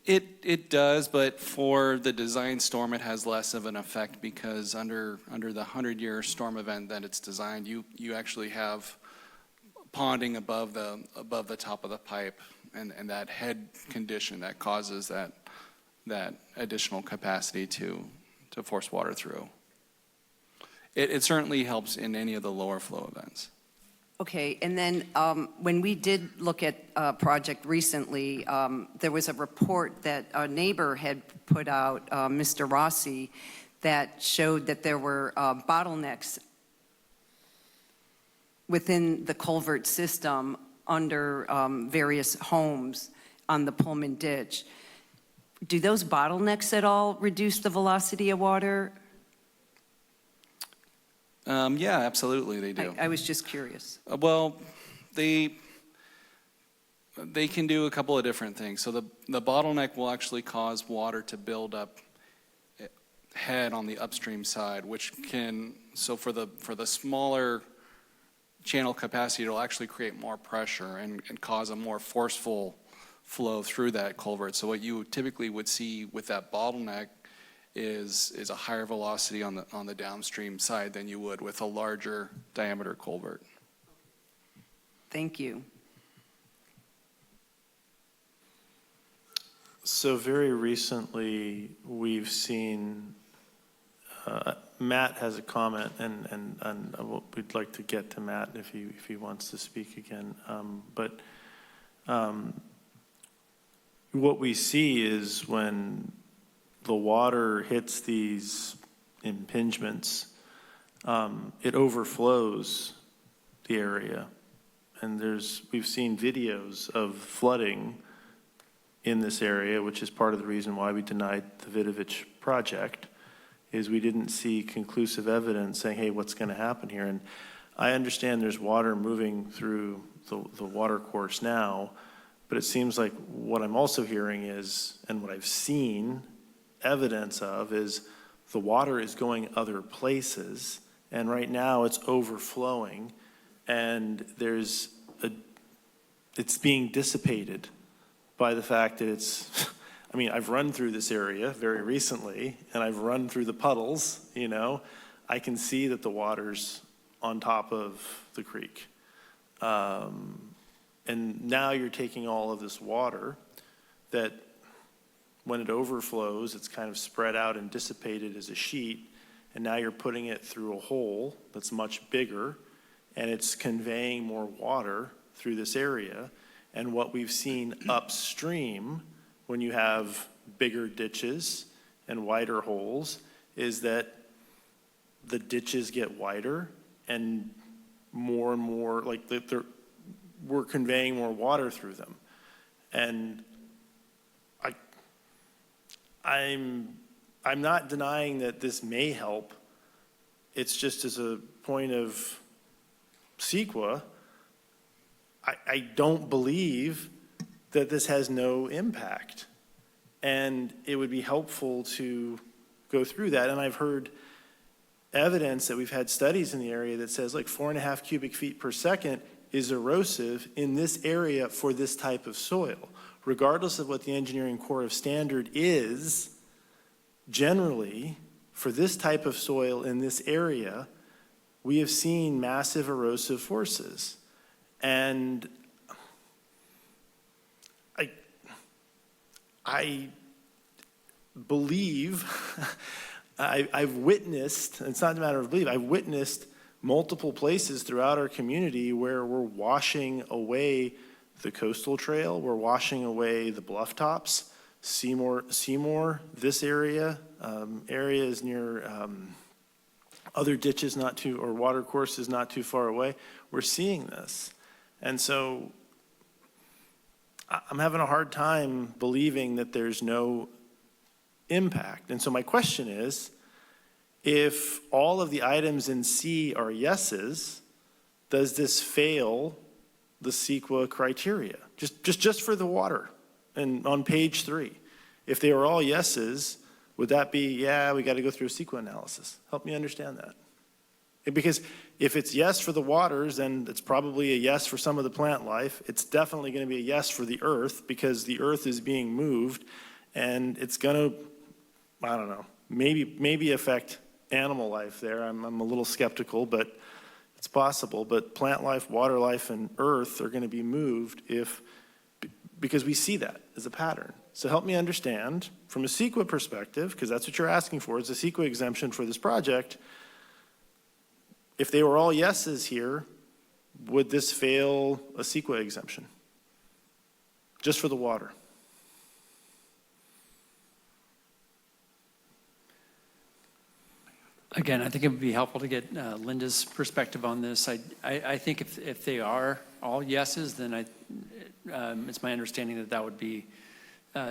It does, but for the design storm, it has less of an effect because under the 100-year storm event that it's designed, you actually have ponding above the top of the pipe, and that head condition that causes that additional capacity to force water through. It certainly helps in any of the lower flow events. Okay, and then when we did look at a project recently, there was a report that a neighbor had put out, Mr. Rossi, that showed that there were bottlenecks within the culvert system under various homes on the Pullman ditch. Do those bottlenecks at all reduce the velocity of water? Yeah, absolutely, they do. I was just curious. Well, they can do a couple of different things. So the bottleneck will actually cause water to build up head on the upstream side, which can, so for the smaller channel capacity, it'll actually create more pressure and cause a more forceful flow through that culvert. So what you typically would see with that bottleneck is a higher velocity on the downstream side than you would with a larger diameter culvert. Thank you. So very recently, we've seen, Matt has a comment, and we'd like to get to Matt if he wants to speak again. But what we see is when the water hits these impingements, it overflows the area. And we've seen videos of flooding in this area, which is part of the reason why we denied the Vidovich project, is we didn't see conclusive evidence saying, hey, what's going to happen here? And I understand there's water moving through the water course now, but it seems like what I'm also hearing is, and what I've seen evidence of, is the water is going other places, and right now it's overflowing, and it's being dissipated by the fact that I mean, I've run through this area very recently, and I've run through the puddles, I can see that the water's on top of the creek. And now you're taking all of this water that, when it overflows, it's kind of spread out and dissipated as a sheet, and now you're putting it through a hole that's much bigger, and it's conveying more water through this area. And what we've seen upstream, when you have bigger ditches and wider holes, is that the ditches get wider and more, like we're conveying more water through them. And I'm not denying that this may help. It's just as a point of CEQA, I don't believe that this has no impact. And it would be helpful to go through that. And I've heard evidence that we've had studies in the area that says like 4.5 cubic feet per second is erosive in this area for this type of soil. Regardless of what the Engineering Corps of Standard is, generally, for this type of soil in this area, we have seen massive erosive forces. And I believe, I've witnessed, it's not a matter of belief, I've witnessed multiple places throughout our community where we're washing away the coastal trail, we're washing away the bluff tops, Seymour, this area, areas near other ditches or water courses not too far away, we're seeing this. And so I'm having a hard time believing that there's no impact. And so my question is, if all of the items in C are yeses, does this fail the CEQA criteria? Just for the water, and on page 3. If they were all yeses, would that be, yeah, we got to go through a CEQA analysis? Help me understand that. Because if it's yes for the waters, then it's probably a yes for some of the plant life. It's definitely going to be a yes for the earth, because the earth is being moved, and it's going to, I don't know, maybe affect animal life there. I'm a little skeptical, but it's possible. But plant life, water life, and earth are going to be moved because we see that as a pattern. So help me understand, from a CEQA perspective, because that's what you're asking for, is a CEQA exemption for this project. If they were all yeses here, would this fail a CEQA exemption? Just for the water. Again, I think it would be helpful to get Linda's perspective on this. I think if they are all yeses, then it's my understanding that would be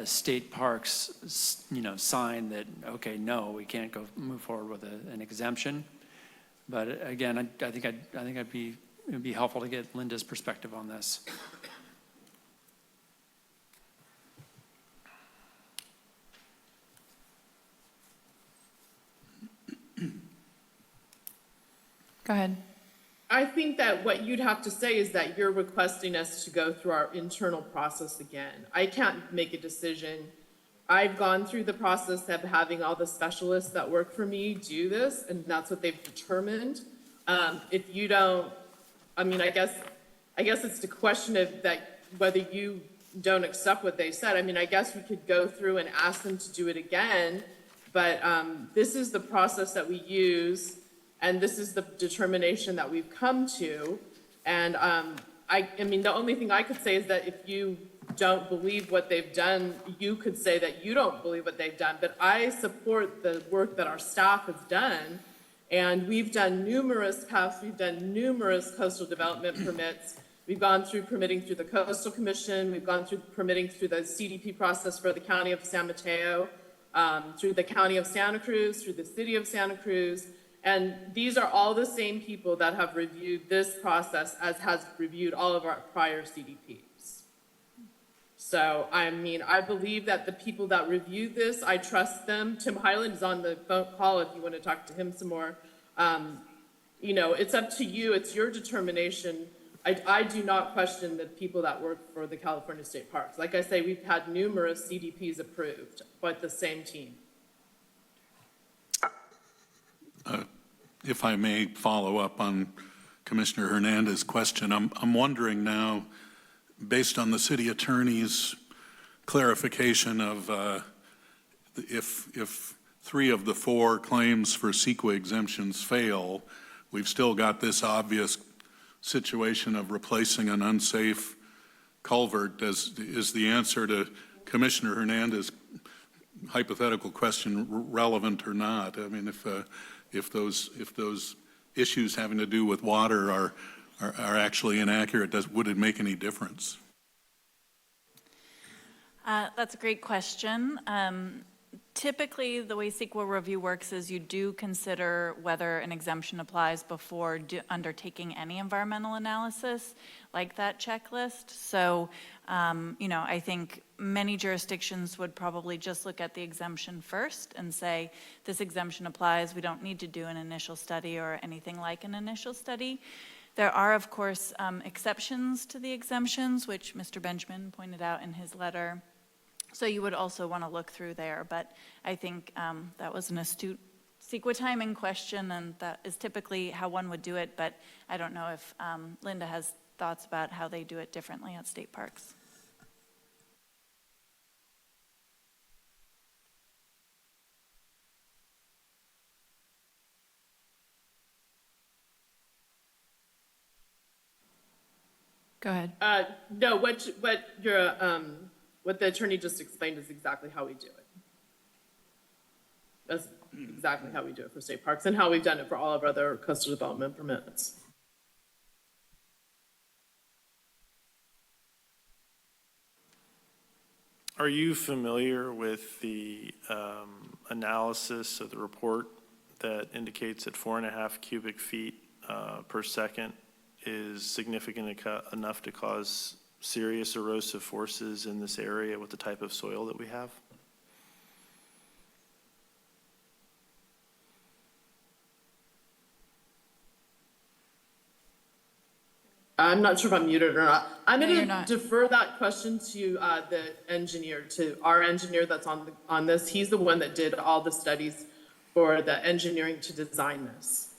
state parks, sign that, okay, no, we can't move forward with an exemption. But again, I think it would be helpful to get Linda's perspective on this. Go ahead. I think that what you'd have to say is that you're requesting us to go through our internal process again. I can't make a decision. I've gone through the process of having all the specialists that work for me do this, and that's what they've determined. If you don't, I mean, I guess it's the question of that, whether you don't accept what they said. I mean, I guess we could go through and ask them to do it again, but this is the process that we use, and this is the determination that we've come to. And I mean, the only thing I could say is that if you don't believe what they've done, you could say that you don't believe what they've done. But I support the work that our staff has done, and we've done numerous coastal development permits. We've gone through permitting through the Coastal Commission. We've gone through permitting through the CDP process for the County of San Mateo, through the County of Santa Cruz, through the City of Santa Cruz. And these are all the same people that have reviewed this process as has reviewed all of our prior CDPs. So, I mean, I believe that the people that reviewed this, I trust them. Tim Highland is on the phone call if you want to talk to him some more. You know, it's up to you. It's your determination. I do not question the people that work for the California State Parks. Like I say, we've had numerous CDPs approved by the same team. If I may follow up on Commissioner Hernandez's question, I'm wondering now, based on the city attorney's clarification of if 3 of the 4 claims for CEQA exemptions fail, we've still got this obvious situation of replacing an unsafe culvert. Is the answer to Commissioner Hernandez's hypothetical question relevant or not? I mean, if those issues having to do with water are actually inaccurate, would it make any difference? That's a great question. Typically, the way CEQA review works is you do consider whether an exemption applies before undertaking any environmental analysis, like that checklist. So, you know, I think many jurisdictions would probably just look at the exemption first and say, this exemption applies, we don't need to do an initial study or anything like an initial study. There are, of course, exceptions to the exemptions, which Mr. Benjamin pointed out in his letter. So you would also want to look through there, but I think that was an astute CEQA timing question, and that is typically how one would do it, but I don't know if Linda has thoughts about how they do it differently at state parks. Go ahead. No, what the attorney just explained is exactly how we do it. That's exactly how we do it for state parks and how we've done it for all of our other coastal development permits. Are you familiar with the analysis of the report that indicates that 4.5 cubic feet per second is significant enough to cause serious erosive forces in this area with the type of soil that we have? I'm not sure if I'm muted or not. I'm No, going you're to not. defer that question to the engineer, to our engineer that's on this. He's the one that did all the studies for the engineering to design this.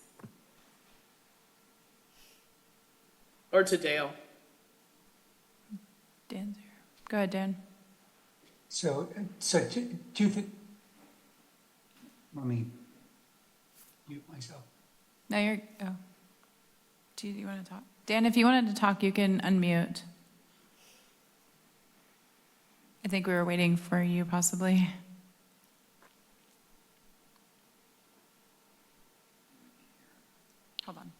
Or to Dale. Dan's here. Go ahead, Dan. So let me mute myself. No, you're, oh. Do you want to talk? Dan, if you wanted to talk, you can unmute. I think we were waiting for you, possibly. Hold on.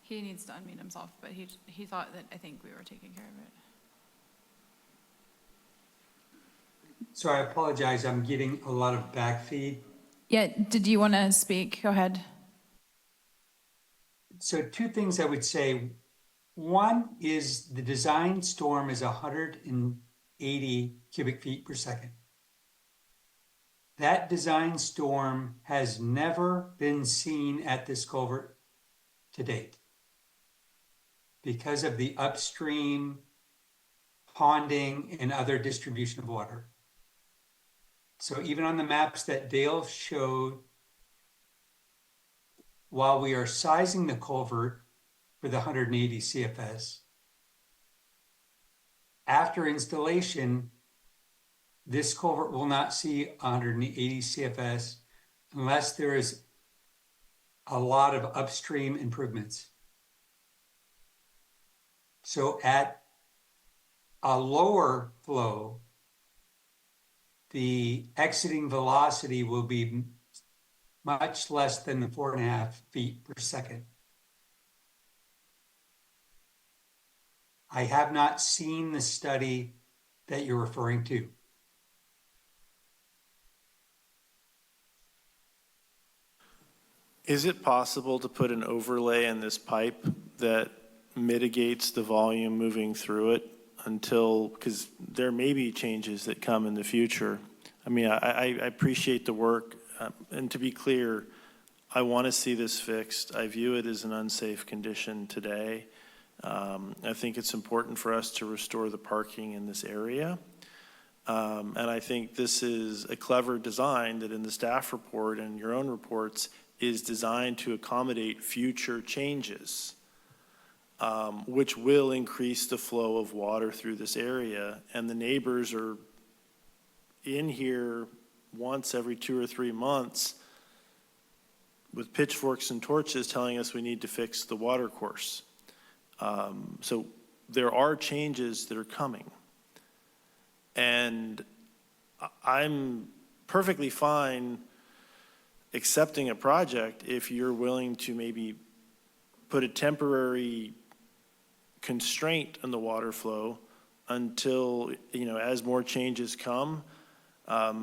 He needs to unmute himself, but he thought that I think we were taking care of it. So I apologize, I'm getting a lot of backfeed. Yeah, did you want to speak? Go ahead. So 2 things I would say. One is the design storm is 180 cubic feet per second. That design storm has never been seen at this culvert to date because of the upstream ponding and other distribution of water. So even on the maps that Dale showed, while we are sizing the culvert for the 180 CFS, after installation, this culvert will not see 180 CFS unless there is a lot of upstream improvements. So at a lower flow, the exiting velocity will be much less than the 4.5 feet per second. I have not seen the study that you're referring to. Is it possible to put an overlay in this pipe that mitigates the volume moving through it until, because there may be changes that come in the future? I mean, I appreciate the work, and to be clear, I want to see this fixed. I view it as an unsafe condition today. I think it's important for us to restore the parking in this area. And I think this is a clever design that in the staff report and your own reports is designed to accommodate future changes, which will increase the flow of water through this area. And the neighbors are in here once every 2 or 3 months with pitchforks and torches telling us we need to fix the water course. So there are changes that are coming. And I'm perfectly fine accepting a project if you're willing to maybe put a temporary constraint on the water flow until, as more changes come,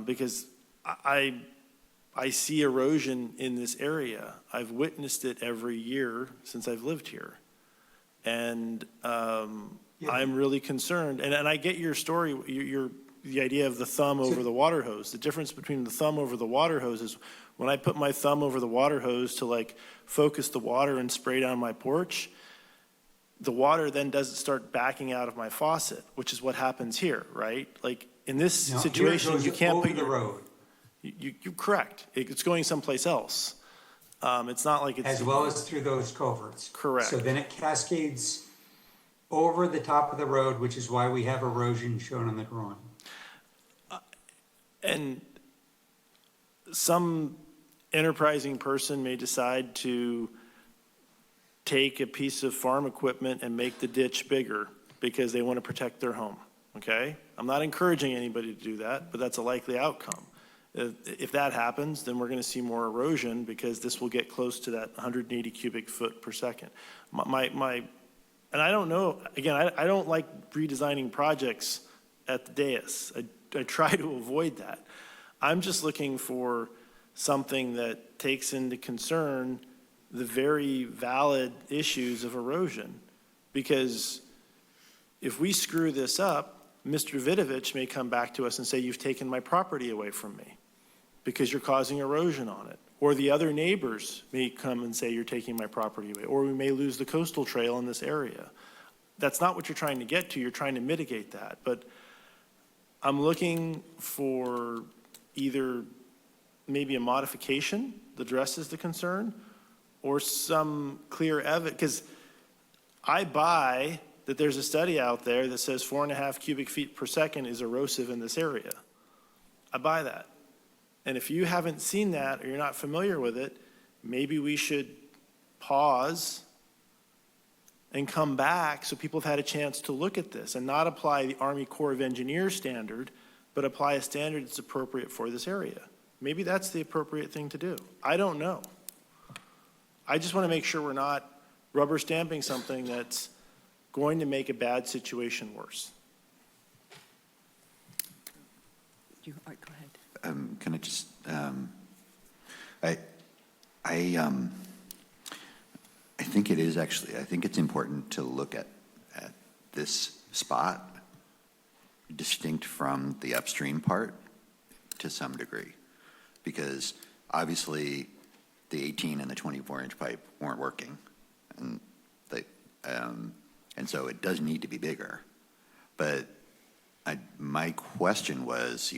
because I see erosion in this area. I've witnessed it every year since I've lived here. And I'm really concerned. And I get your story, the idea of the thumb over the water hose. The difference between the thumb over the water hose is when I put my thumb over the water hose to focus the water and spray down my porch, the water then doesn't start backing out of my faucet, which is what happens here, right? Like in this situation, you can't put the road. You're correct. It's going someplace else. It's not like it's... As well as through those culverts. Correct. So then it cascades over the top of the road, which is why we have erosion shown on the drawing. And some enterprising person may decide to take a piece of farm equipment and make the ditch bigger because they want to protect their home, okay? I'm not encouraging anybody to do that, but that's a likely outcome. If that happens, then we're going to see more erosion because this will get close to that 180 cubic foot per second. And I don't know, again, I don't like redesigning projects at the dais. I try to avoid that. I'm just looking for something that takes into concern the very valid issues of erosion. Because if we screw this up, Mr. Vidovich may come back to us and say, you've taken my property away from me because you're causing erosion on it. Or the other neighbors may come and say, you're taking my property away. Or we may lose the coastal trail in this area. That's not what you're trying to get to. You're trying to mitigate that. But I'm looking for either maybe a modification that addresses the concern or some clear evidence, because I buy that there's a study out there that says 4.5 cubic feet per second is erosive in this area. I buy that. And if you haven't seen that or you're not familiar with it, maybe we should pause and come back so people have had a chance to look at this and not apply the Army Corps of Engineers standard, but apply a standard that's appropriate for this area. Maybe that's the appropriate thing to do. I don't know. I just want to make sure we're not rubber stamping something that's going to make a bad situation worse. Go ahead. Can I just, I think it is actually, I think it's important to look at this spot distinct from the upstream part to some degree. because obviously the 18 and the 24-inch pipe weren't working. And and so it does need to be bigger. But my question was,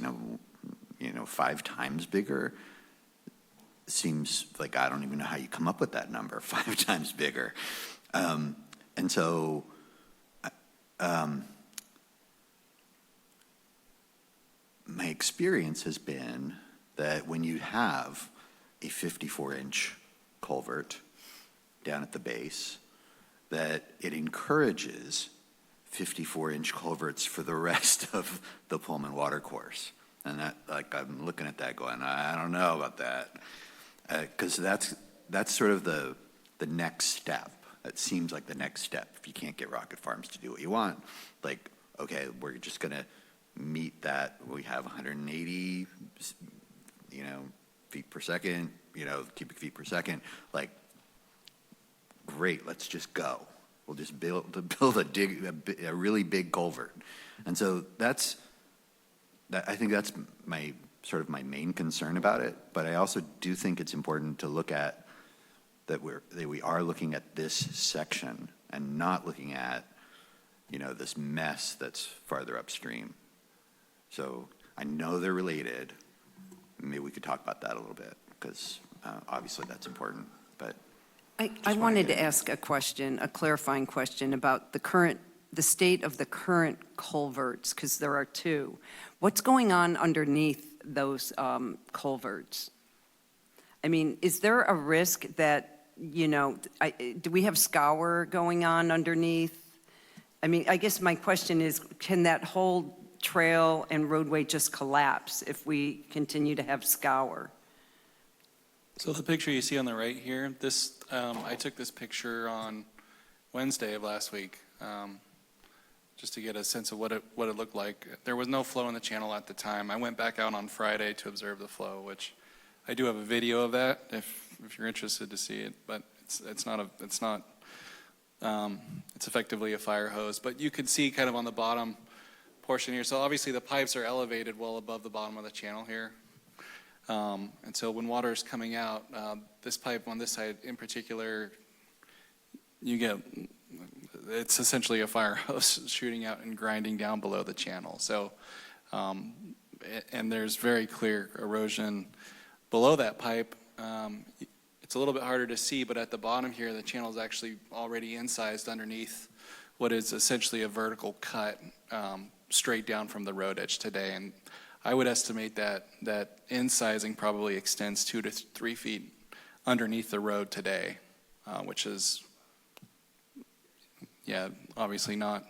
5 times bigger seems like I don't even know how you come up with that number, 5 times bigger. And so my experience has been that when you have a 54-inch culvert down at the base, that it encourages 54-inch culverts for the rest of the Pullman watercourse. And that, I'm looking at that going, I don't know about that. Because that's sort of the next step. It seems like the next step. If you can't get Rocket Farms to do what you want, okay, we're just going to meet that. We have 180, feet per second, cubic feet per second. Great, let's just go. We'll just build a really big culvert. And so I think that's my main concern about it. But I also do think it's important to look at that we are looking at this section and not looking at, this mess that's farther upstream. So I know they're related. Maybe we could talk about that a little bit, because obviously that's important. But I wanted to ask a question, a clarifying question about the state of the current culverts, because there are 2. What's going on underneath those culverts? I mean, is there a risk that, do we have scour going on underneath? I mean, I guess my question is, can that whole trail and roadway just collapse if we continue to have scour? So the picture you see on the right here, I took this picture on Wednesday of last week, just to get a sense of what it looked like. There was no flow in the channel at the time. I went back out on Friday to observe the flow, which I do have a video of that if you're interested to see it, but it's effectively a fire hose. But you can see kind of on the bottom portion here. So obviously the pipes are elevated well above the bottom of the channel here. And so when water is coming out, this pipe on this side in particular, it's essentially a fire hose shooting out and grinding down below the channel. So, and there's very clear erosion below that pipe. It's a little bit harder to see, but at the bottom here, the channel is actually already incised underneath what is essentially a vertical cut straight down from the road edge today. And I would estimate that incising probably extends 2 to 3 feet underneath the road today, which is, obviously not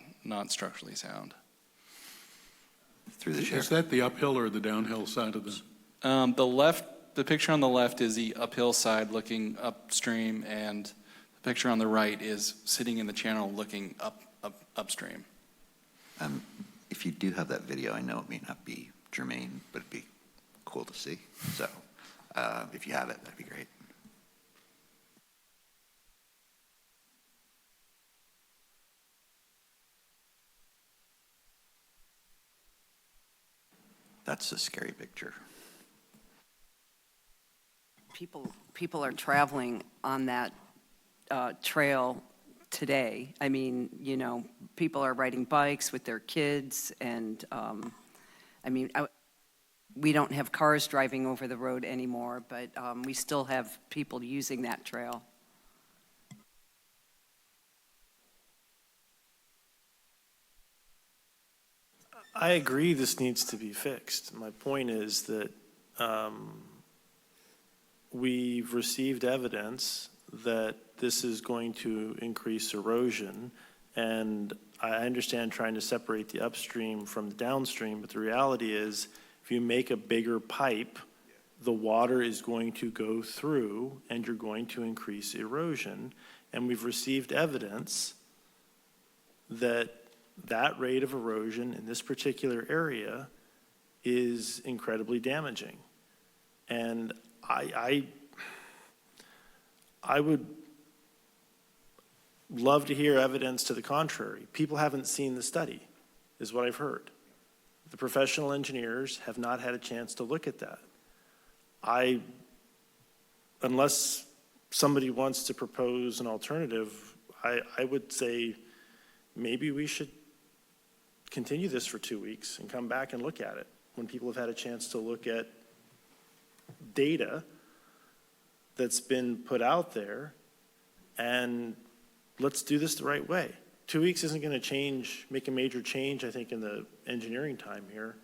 structurally sound. Through the chair. Is that the uphill or the downhill side of this? The picture on the left is the uphill side looking upstream, and the picture on the right is sitting in the channel looking upstream. If you do have that video, I know it may not be germane, but it'd be cool to see. So if you have it, that'd be great. That's a scary picture. People are traveling on that trail today. I mean, people are riding bikes with their kids, and we don't have cars driving over the road anymore, but we still have people using that trail. I agree this needs to be fixed. My point is that we've received evidence that this is going to increase erosion, and I understand trying to separate the upstream from the downstream, but the reality is if you make a bigger pipe, the water is going to go through and you're going to increase erosion. And we've received evidence that that rate of erosion in this particular area is incredibly damaging. And I would love to hear evidence to the contrary. People haven't seen the study, is what I've heard. The professional engineers have not had a chance to look at that. unless somebody wants to propose an alternative, I would say maybe we should continue this for 2 weeks and come back and look at it when people have had a chance to look at data that's been put out there, and let's do this the right way. 2 weeks isn't going to make a major change, I think, in the engineering time here.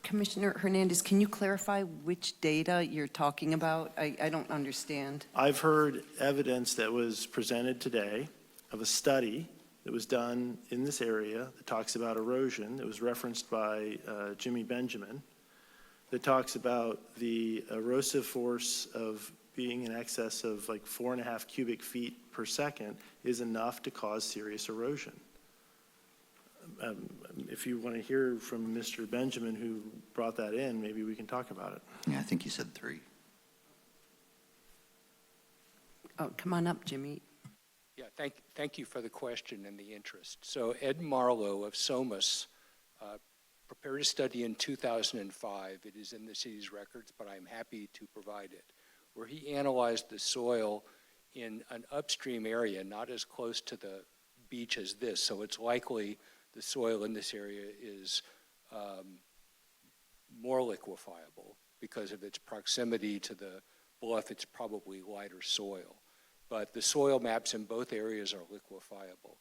Commissioner Hernandez, can you clarify which data you're talking about? I don't understand. I've heard evidence that was presented today of a study that was done in this area that talks about erosion. It was referenced by Jimmy Benjamin, that talks about the erosive force of being in excess of like 4.5 cubic feet per second is enough to cause serious erosion. If you want to hear from Mr. Benjamin, who brought that in, maybe we can talk about it. Yeah, I think you said 3. Oh, come on up, Jimmy. Yeah, thank you for the question and the interest. So Ed Marlowe of SOMAS prepared a study in 2005. It is in the city's records, but I'm happy to provide it, where he analyzed the soil in an upstream area, not as close to the beach as this. So it's likely the soil in this area is more liquefiable because of its proximity to the bluff. It's probably lighter soil. But the soil maps in both areas are liquefiable.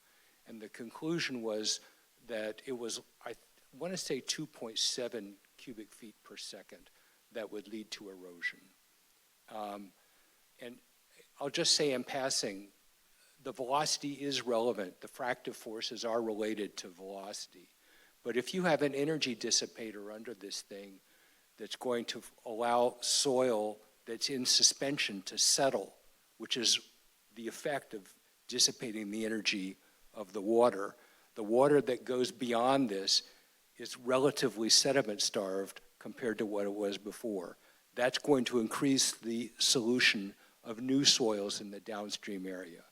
And the conclusion was that it was, I want to say 2.7 cubic feet per second that would lead to erosion. And I'll just say in passing, the velocity is relevant. The fractive forces are related to velocity. But if you have an energy dissipator under this thing that's going to allow soil that's in suspension to settle, which is the effect of dissipating the energy of the water that goes beyond this is relatively sediment starved compared to what it was before. That's going to increase the solution of new soils in the downstream area.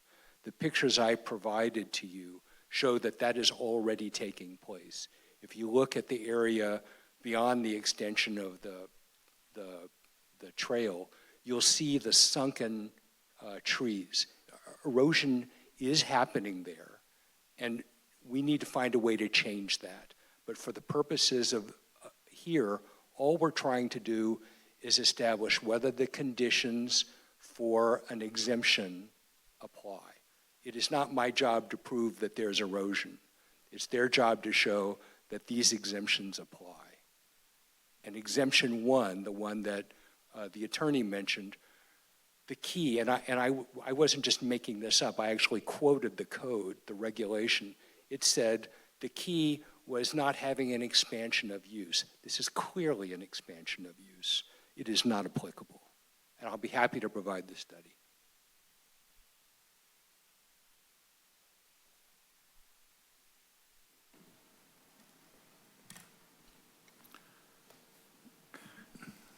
The pictures I provided to you show that that is already taking place. If you look at the area beyond the extension of the trail, you'll see the sunken trees. Erosion is happening there, and we need to find a way to change that. But for the purposes of here, all we're trying to do is establish whether the conditions for an exemption apply. It is not my job to prove that there's erosion. It's their job to show that these exemptions apply. And exemption 1, the one that the attorney mentioned, the key, and I wasn't just making this up, I actually quoted the code, the regulation. It said the key was not having an expansion of use. This is clearly an expansion of use. It is not applicable. And I'll be happy to provide the study.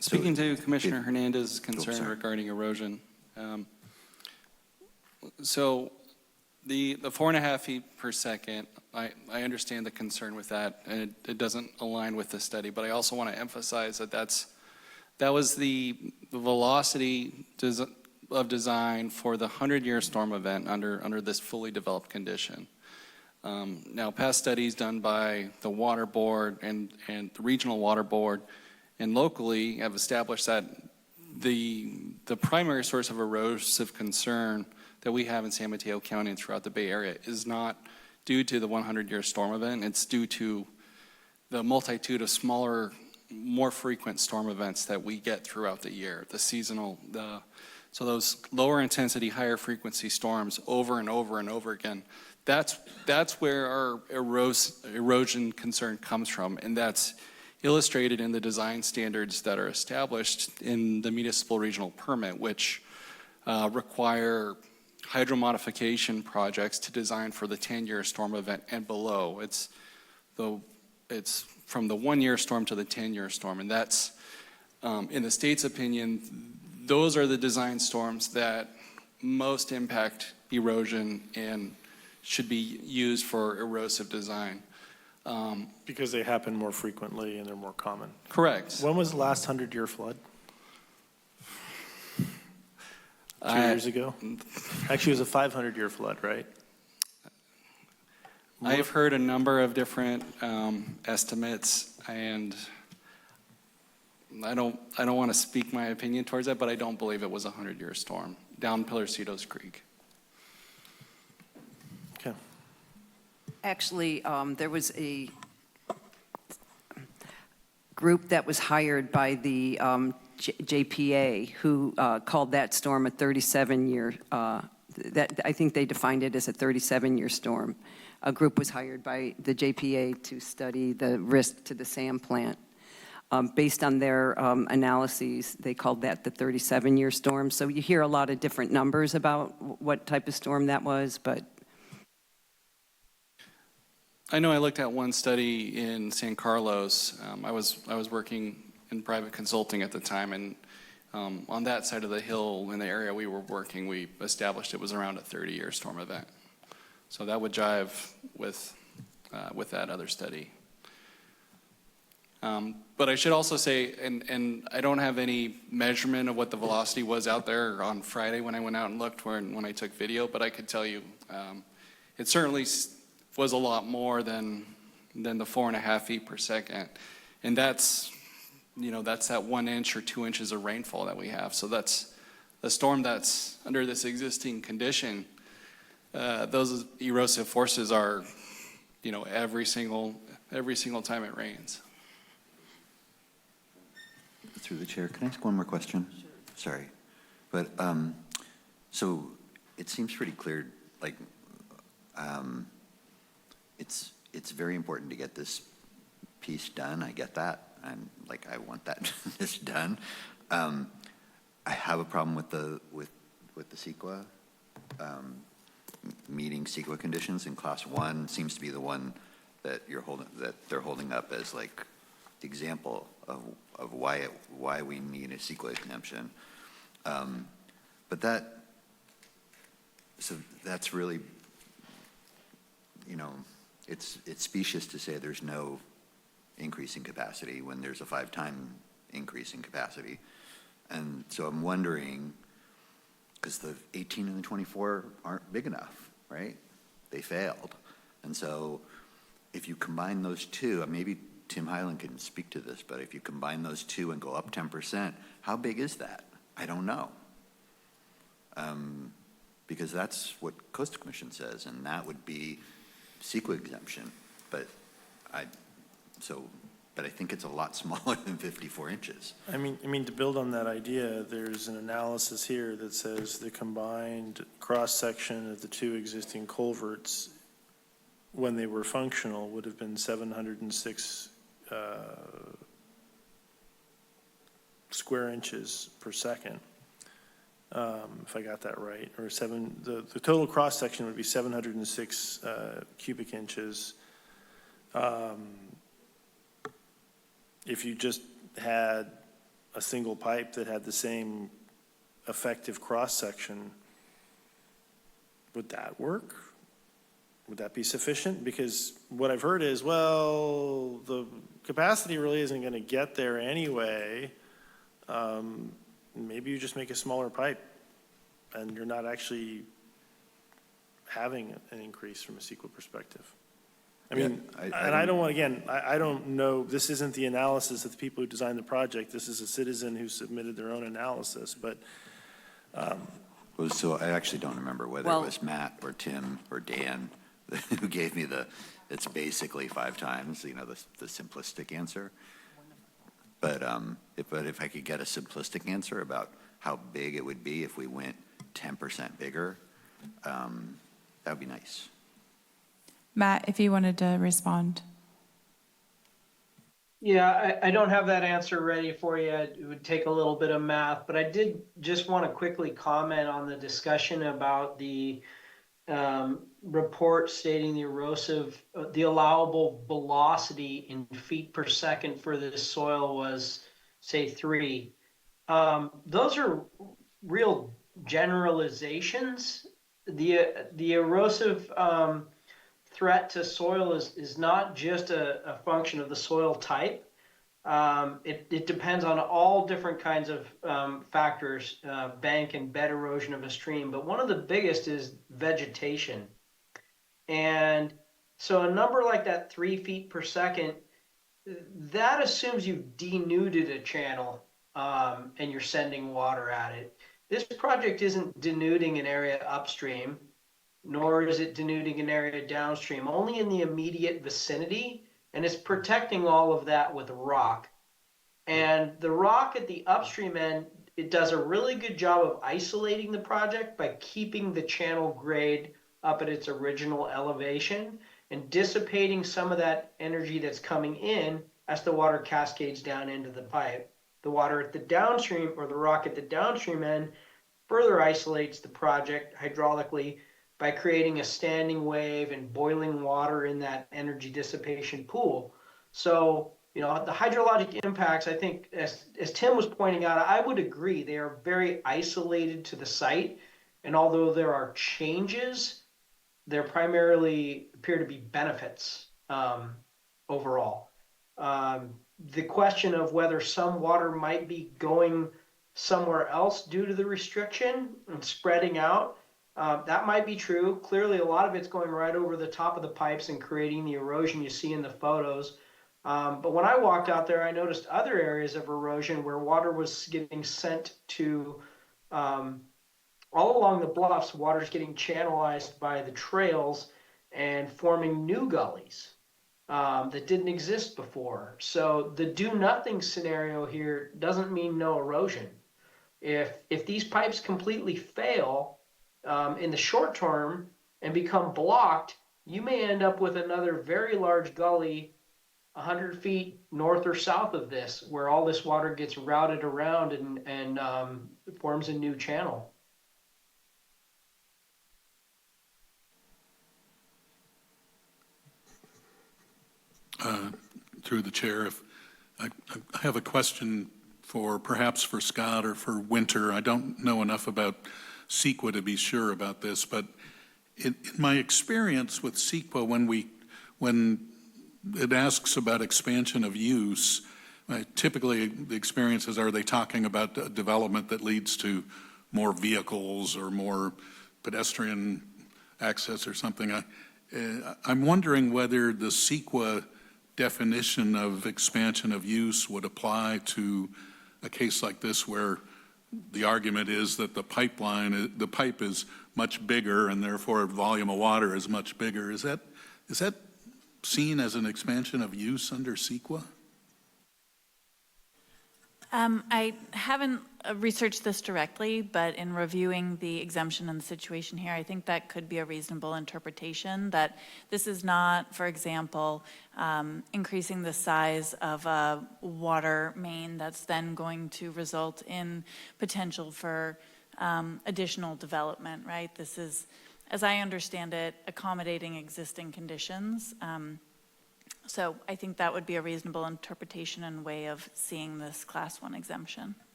Speaking to Commissioner Hernandez's concern sorry. regarding erosion. So the 4.5 feet per second, I understand the concern with that, and it doesn't align with the study, but I also want to emphasize that that was the velocity of design for the 100-year storm event under this fully developed condition. Now, past studies done by the Water Board and the Regional Water Board and locally have established that the primary source of erosive concern that we have in San Mateo County and throughout the Bay Area is not due to the 100-year storm event. It's due to the multitude of smaller, more frequent storm events that we get throughout the year, the seasonal, so those lower intensity, higher frequency storms over and over and over again. That's where our erosion concern comes from, and that's illustrated in the design standards that are established in the municipal regional permit, which require hydromodification projects to design for the 10-year storm event and below. It's from the 1-year storm to the 10-year storm, and that's, in the state's opinion, those are the design storms that most impact erosion and should be used for erosive design. Because they happen more frequently and they're more common. Correct. When was the last 100-year flood? years ago? Actually, it was a 500-year flood, right? I've heard a number of different estimates, and I don't want to speak my opinion towards that, but I don't believe it was a 100-year storm down Pilarcitos Creek. Okay. Actually, there was a group that was hired by the JPA who called that storm a 37-year, that I think they defined it as a 37-year storm. A group was hired by the JPA to study the risk to the sand plant. Based on their analyses, they called that the 37-year storm. So you hear a lot of different numbers about what type of storm that was, but I know I looked at one study in San Carlos. I was working in private consulting at the time, and on that side of the hill in the area we were working, we established it was around a 30-year storm event. So that would jive with that other study. But I should also say, and I don't have any measurement of what the velocity was out there on Friday when I went out and looked when I took video, but I could tell you it certainly was a lot more than the 4.5 feet per second. And that's that 1 inch or 2 inches of rainfall that we have. So that's a storm that's under this existing condition. Those erosive forces are, every single time it rains. Through the chair, can I ask one more question? Sure. Sorry. But, so it seems pretty clear, like, it's very important to get this piece done. I get that. I want that this done. I have a problem with the CEQA, meeting CEQA conditions, and class 1 seems to be the one that they're holding up as like the example of why we need a CEQA exemption. But that's really, it's specious to say there's no increase in capacity when there's a 5-time increase in capacity. And so I'm wondering, because the 18 and the 24 aren't big enough, right? They failed. And so if you combine those two, maybe Tim Highland can speak to this, but if you combine those two and go up 10%, how big is that? I don't know. Because that's what Coastal Commission says, and that would be CEQA exemption. But I think it's a lot smaller than 54 inches. I mean, to build on that idea, there's an analysis here that says the combined cross-section of the two existing culverts, when they were functional, would have been 706 square inches per second, if I got that right, or the total cross-section would be 706 cubic inches. If you just had a single pipe that had the same effective cross-section, would that work? Would that be sufficient? Because what I've heard is, well, the capacity really isn't going to get there anyway. Maybe you just make a smaller pipe and you're not actually having an increase from a CEQA perspective. I mean, I don't want, again, I don't know, this isn't the analysis of the people who designed the project. This is a citizen who submitted their own analysis, but. So I actually don't remember whether it was Matt or Tim or Dan who gave me it's basically 5 times, the simplistic answer. But if I could get a simplistic answer about how big it would be if we went 10% bigger, that would be nice. Matt, if you wanted to respond. Yeah, I don't have that answer ready for you. It would take a little bit of math, but I did just want to quickly comment on the discussion about the report stating the allowable velocity in feet per second for this soil was, say, 3. Those are real generalizations. The erosive threat to soil is not just a function of the soil type. It depends on all different kinds of factors, bank and bed erosion of a stream, but one of the biggest is vegetation. And so a number like that, 3 feet per second, that assumes you've denuded a channel and you're sending water at it. This project isn't denuding an area upstream, nor is it denuding an area downstream, only in the immediate vicinity, and it's protecting all of that with rock. And the rock at the upstream end, it does a really good job of isolating the project by keeping the channel grade up at its original elevation and dissipating some of that energy that's coming in as the water cascades down into the pipe. The water at the downstream, or the rock at the downstream end, further isolates the project hydraulically by creating a standing wave and boiling water in that energy dissipation pool. So, you know, the hydrologic impacts, I think, as Tim was pointing out, I would agree, they are very isolated to the site. And although there are changes, there primarily appear to be benefits overall. The question of whether some water might be going somewhere else due to the restriction and spreading out, that might be true. Clearly, a lot of it's going right over the top of the pipes and creating the erosion you see in the photos. But when I walked out there, I noticed other areas of erosion where water was getting sent to all along the bluffs. Water's getting channelized by the trails and forming new gullies that didn't exist before. So the do nothing scenario here doesn't mean no erosion. If these pipes completely fail in the short term and become blocked, you may end up with another very large gully 100 feet north or south of this, where all this water gets routed around and forms a new channel. Through the chair, if I have a question perhaps for Scott or for Winter. I don't know enough about CEQA to be sure about this, but in my experience with CEQA, when it asks about expansion of use, typically the experiences are they talking about a development that leads to more vehicles or more pedestrian access or something. I'm wondering whether the CEQA definition of expansion of use would apply to a case like this where the argument is that the pipe is much bigger and therefore volume of water is much bigger. Is that seen as an expansion of use under CEQA? I haven't researched this directly, but in reviewing the exemption and the situation here, I think that could be a reasonable interpretation, that this is not, for example, increasing the size of a water main that's then going to result in potential for additional development, right? This is, as I understand it, accommodating existing conditions. So I think that would be a reasonable interpretation and way of seeing this Class 1 exemption.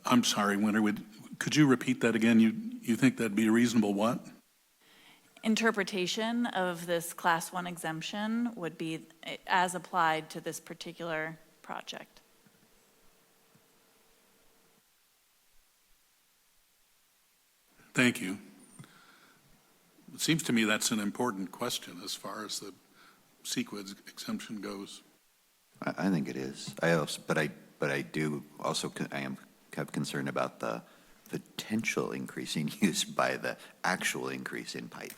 I'm sorry, Winter, could you repeat that again? You think that'd be a reasonable what? Interpretation of this Class 1 exemption would be as applied to this particular project. Thank you. It seems to me that's an important question as far as the CEQA exemption goes. I think it is. I am concerned about the potential increase in use by the actual increase in pipe.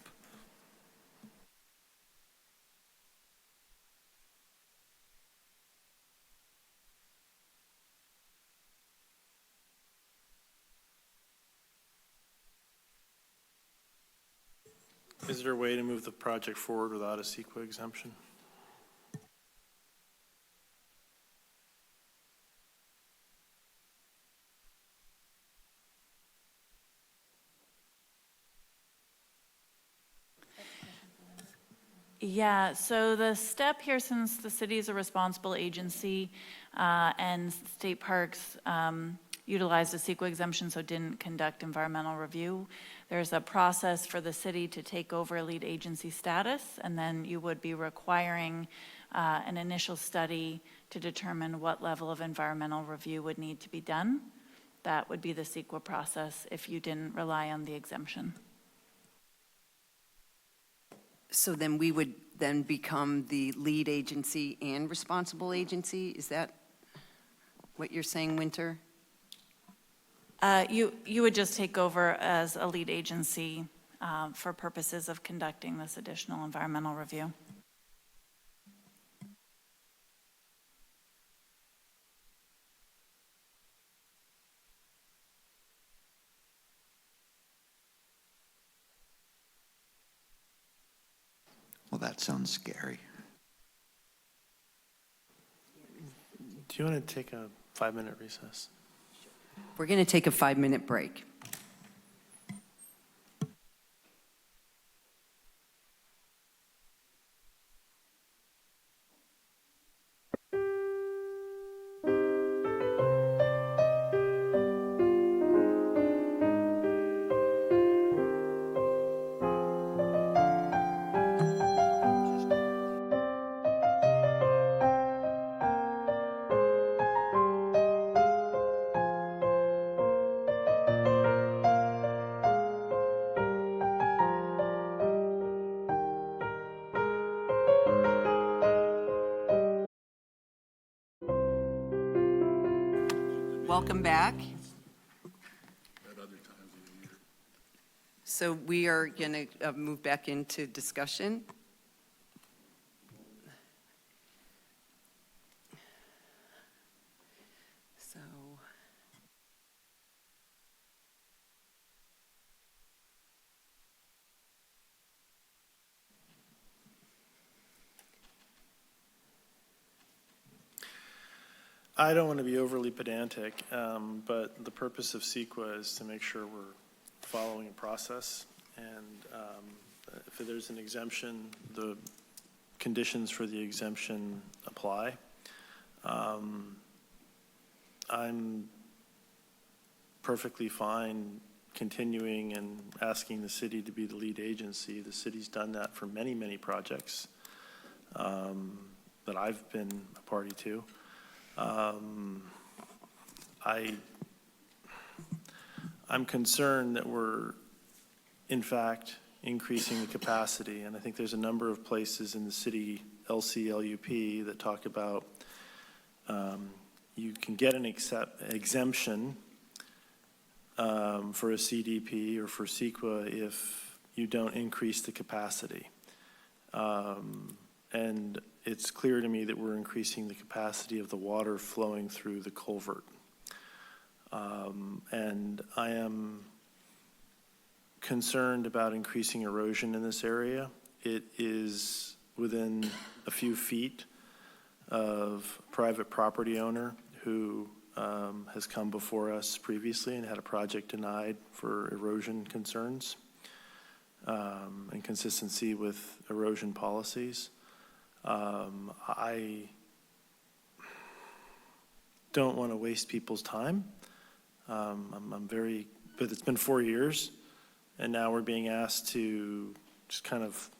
Is there a way to move the project forward without a CEQA exemption? Yeah, so the step here, since the city is a responsible agency and state parks utilized a CEQA exemption, so didn't conduct environmental review, there's a process for the city to take over lead agency status, and then you would be requiring an initial study to determine what level of environmental review would need to be done. That would be the CEQA process if you didn't rely on the exemption. So then we would then become the lead agency and responsible agency? Is that what you're saying, Winter? You would just take over as a lead agency for purposes of conducting this additional environmental review. Well, that sounds scary. Do you want to take a 5-minute recess? We're going to take a 5-minute break. Welcome back. So we are going to move back into discussion. So I don't want to be overly pedantic, but the purpose of CEQA is to make sure we're following a process. And if there's an exemption, the conditions for the exemption apply. I'm perfectly fine continuing and asking the city to be the lead agency. The city's done that for many, many projects that I've been a party to. I'm concerned that we're, in fact, increasing the capacity, and I think there's a number of places in the city LCLUP that talk about you can get an exemption for a CDP or for CEQA if you don't increase the capacity. And it's clear to me that we're increasing the capacity of the water flowing through the culvert. And I am concerned about increasing erosion in this area. It is within a few feet of a private property owner who has come before us previously and had a project denied for erosion concerns and consistency with erosion policies. I don't want to waste people's time. But it's been 4 years, and now we're being asked to just kind of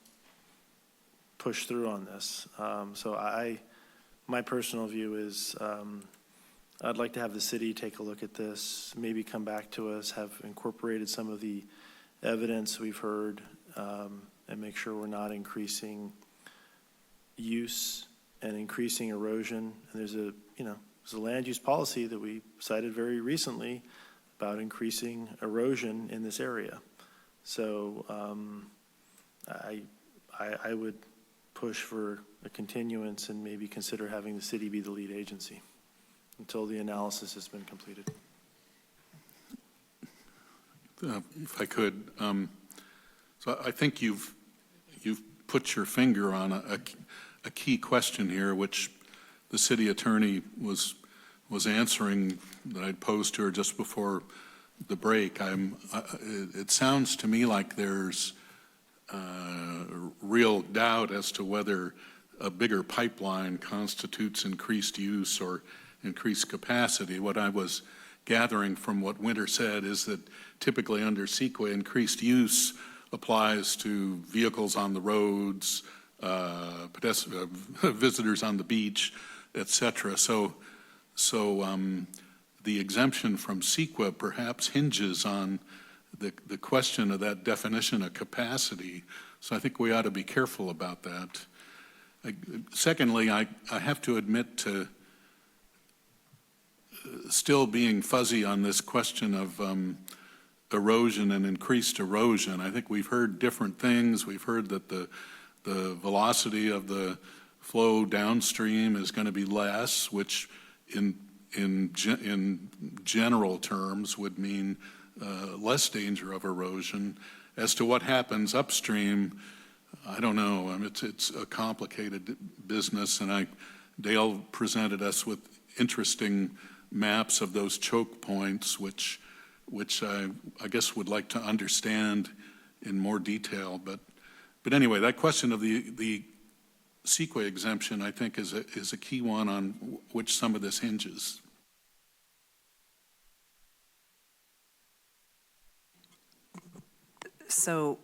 push through on this. So my personal view is I'd like to have the city take a look at this, maybe come back to us, have incorporated some of the evidence we've heard, and make sure we're not increasing use and increasing erosion. And there's a land use policy that we cited very recently about increasing erosion in this area. So I would push for a continuance and maybe consider having the city be the lead agency until the analysis has been completed. If I could, so I think you've put your finger on a key question here, which the city attorney was answering that I'd posed to her just before the break. It sounds to me like there's real doubt as to whether a bigger pipeline constitutes increased use or increased capacity. What I was gathering from what Winter said is that typically under CEQA, increased use applies to vehicles on the roads, visitors on the beach, et cetera. So the exemption from CEQA perhaps hinges on the question of that definition of capacity. So I think we ought to be careful about that. Secondly, I have to admit to still being fuzzy on this question of erosion and increased erosion. I think we've heard different things. We've heard that the velocity of the flow downstream is going to be less, which in general terms would mean less danger of erosion. As to what happens upstream, I don't know. I mean, it's a complicated business, and Dale presented us with interesting maps of those choke points, which I guess would like to understand in more detail. But anyway, that question of the CEQA exemption, I think, is a key one on which some of this hinges. So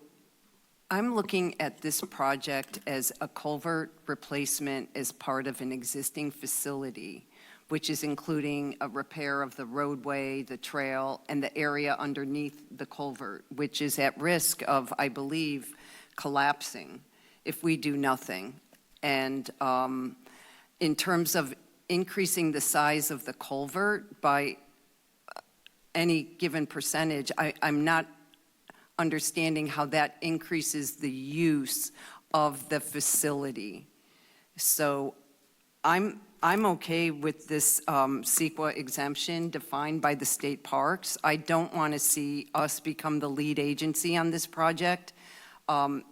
I'm looking at this project as a culvert replacement as part of an existing facility, which is including a repair of the roadway, the trail, and the area underneath the culvert, which is at risk of, I believe, collapsing if we do nothing. And in terms of increasing the size of the culvert by any given percentage, I'm not understanding how that increases the use of the facility. So I'm okay with this CEQA exemption defined by the state parks. I don't want to see us become the lead agency on this project. And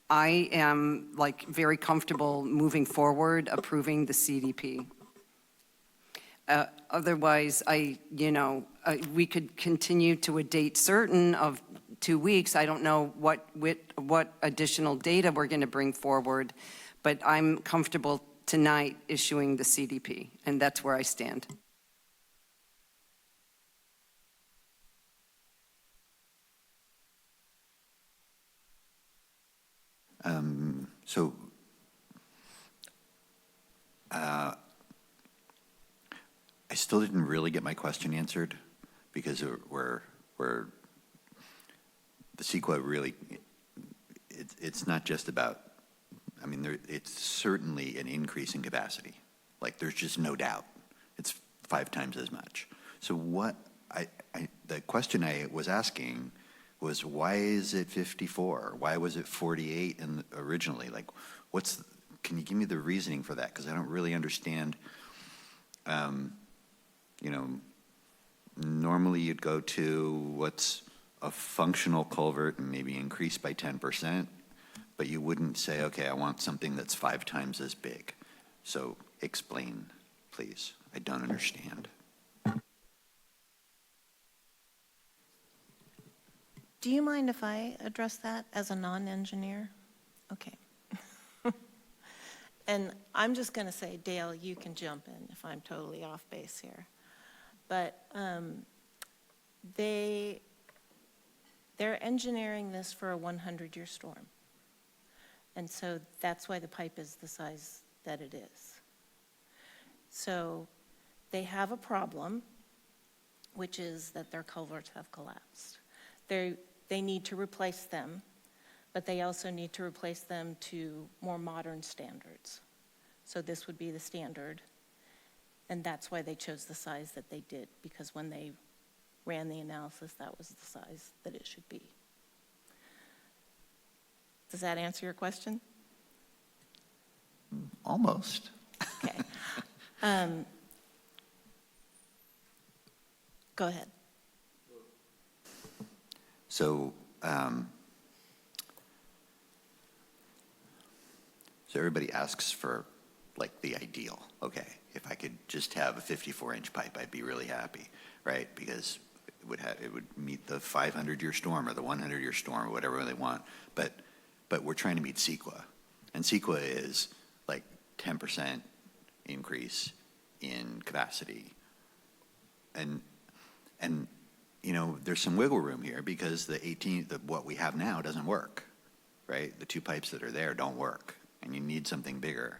I am very comfortable moving forward, approving the CDP. Otherwise, we could continue to a date certain of 2 weeks. I don't know what additional data we're going to bring forward, but I'm comfortable tonight issuing the CDP, and that's where I stand. So I still didn't really get my question answered, because where the CEQA really, it's not just about, I mean, it's certainly an increase in capacity. Like, there's just no doubt. It's 5 times as much. So the question I was asking was, why is it 54? Why was it 48 originally? Like, can you give me the reasoning for that? Because I don't really understand. Normally you'd go to what's a functional culvert and maybe increase by 10%, but you wouldn't say, okay, I want something that's 5 times as big. So explain, please. I don't understand. Do you mind if I address that as a non-engineer? Okay. And I'm just going to say, Dale, you can jump in if I'm totally off base here. But they're engineering this for a 100-year storm. And so that's why the pipe is the size that it is. So they have a problem, which is that their culverts have collapsed. They need to replace them, but they also need to replace them to more modern standards. So this would be the standard, and that's why they chose the size that they did, because when they ran the analysis, that was the size that it should be. Does that answer your question? Almost. Okay. Go ahead. So everybody asks for, like, the ideal. Okay, if I could just have a 54-inch pipe, I'd be really happy, right? Because it would meet the 500-year storm or the 100-year storm or whatever they want. But we're trying to meet CEQA, and CEQA is like 10% increase in capacity, and there's some wiggle room here, because what we have now doesn't work, right? The 2 pipes that are there don't work, and you need something bigger.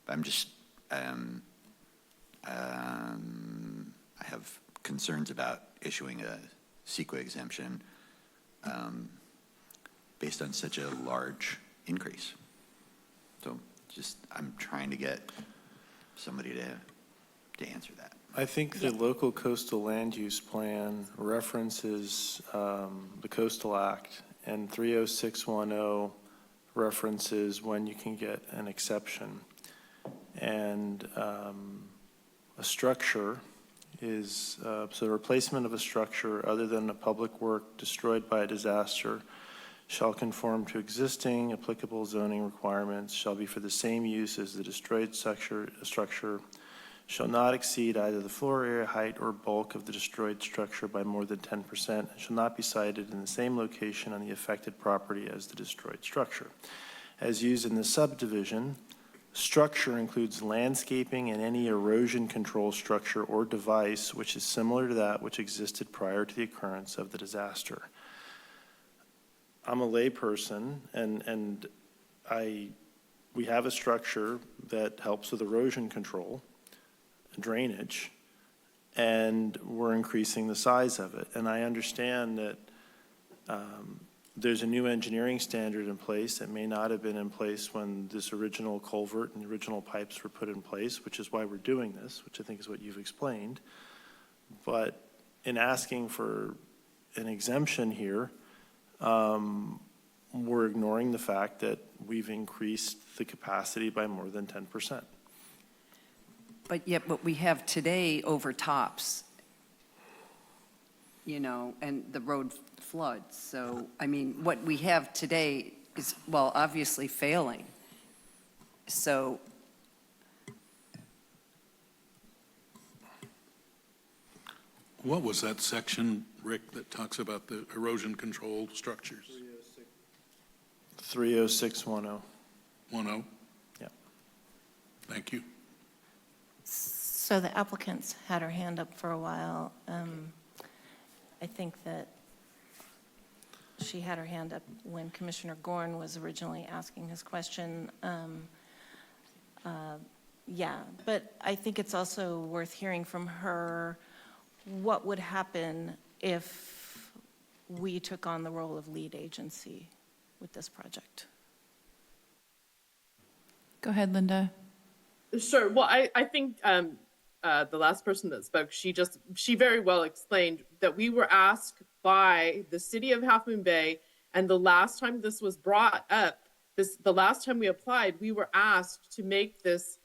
But I'm just, I have concerns about issuing a CEQA exemption based on such a large increase. So just, I'm trying to get somebody to answer that. I think the local coastal land use plan references the Coastal Act, and 30610 references when you can get an exception. And a structure is, so the replacement of a structure other than a public work destroyed by a disaster shall conform to existing applicable zoning requirements, shall be for the same use as the destroyed structure, shall not exceed either the floor area, height, or bulk of the destroyed structure by more than 10%, and shall not be sited in the same location on the affected property as the destroyed structure. As used in the subdivision, structure includes landscaping and any erosion control structure or device which is similar to that which existed prior to the occurrence of the disaster. I'm a layperson, and we have a structure that helps with erosion control, drainage, and we're increasing the size of it. And I understand that there's a new engineering standard in place that may not have been in place when this original culvert and the original pipes were put in place, which is why we're doing this, which I think is what you've explained. But in asking for an exemption here, we're ignoring the fact that we've increased the capacity by more than 10%. But yet what we have today overtops, you know, and the road floods. So, I mean, what we have today is, well, obviously failing. So, What was that section, Rick, that talks about the erosion control structures? 30610. 10? Yeah. Thank you. So the applicant's had her hand up for a while. I think that she had her hand up when Commissioner Gorn was originally asking his question. Yeah, but I think it's also worth hearing from her what would happen if we took on the role of lead agency with this project. Go ahead, Linda. Sure. Well, I think the last person that spoke, she very well explained that we were asked by the city of Half Moon Bay, and the last time this was brought up, the last time we applied, we were asked to make this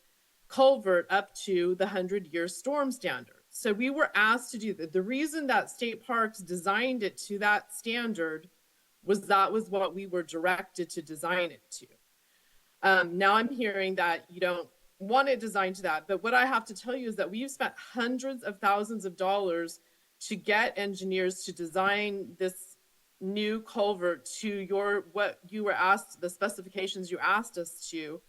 culvert up to the 100-year storm standard. So we were asked to do that. The reason that State Parks designed it to that standard was that was what we were directed to design it to. Now I'm hearing that you don't want it designed to that, but what I have to tell you is that we've spent hundreds of thousands of dollars to get engineers to design this new culvert to what you were asked, the specifications you asked us to,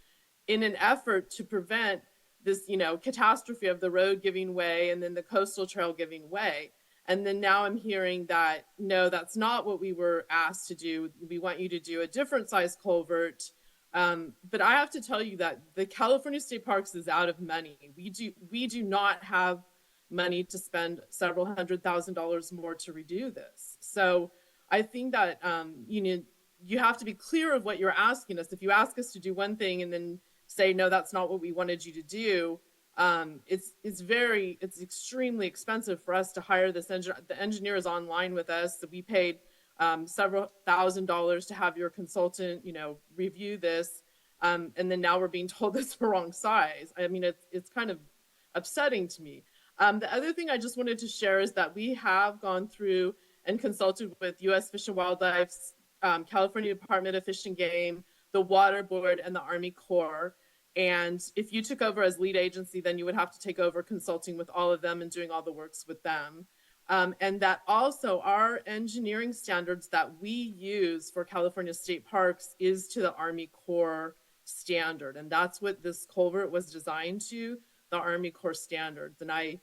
in an effort to prevent this, catastrophe of the road giving way and then the coastal trail giving way. And then now I'm hearing that, no, that's not what we were asked to do. We want you to do a different size culvert. But I have to tell you that the California State Parks is out of money. We do not have money to spend several $100,000 more to redo this. So I think that, you have to be clear of what you're asking us. If you ask us to do one thing and then say, no, that's not what we wanted you to do, it's extremely expensive for us to hire this engineer. The engineer is online with us. So we paid several $1,000s to have your consultant, review this. And then now we're being told it's the wrong size. I mean, it's kind of upsetting to me. The other thing I just wanted to share is that we have gone through and consulted with U.S. Fish and Wildlife's California Department of Fish and Game, the Water Board, and the Army Corps. And if you took over as lead agency, then you would have to take over consulting with all of them and doing all the works with them. And that also our engineering standards that we use for California State Parks is to the Army Corps standard. And that's what this culvert was designed to, the Army Corps standards. And I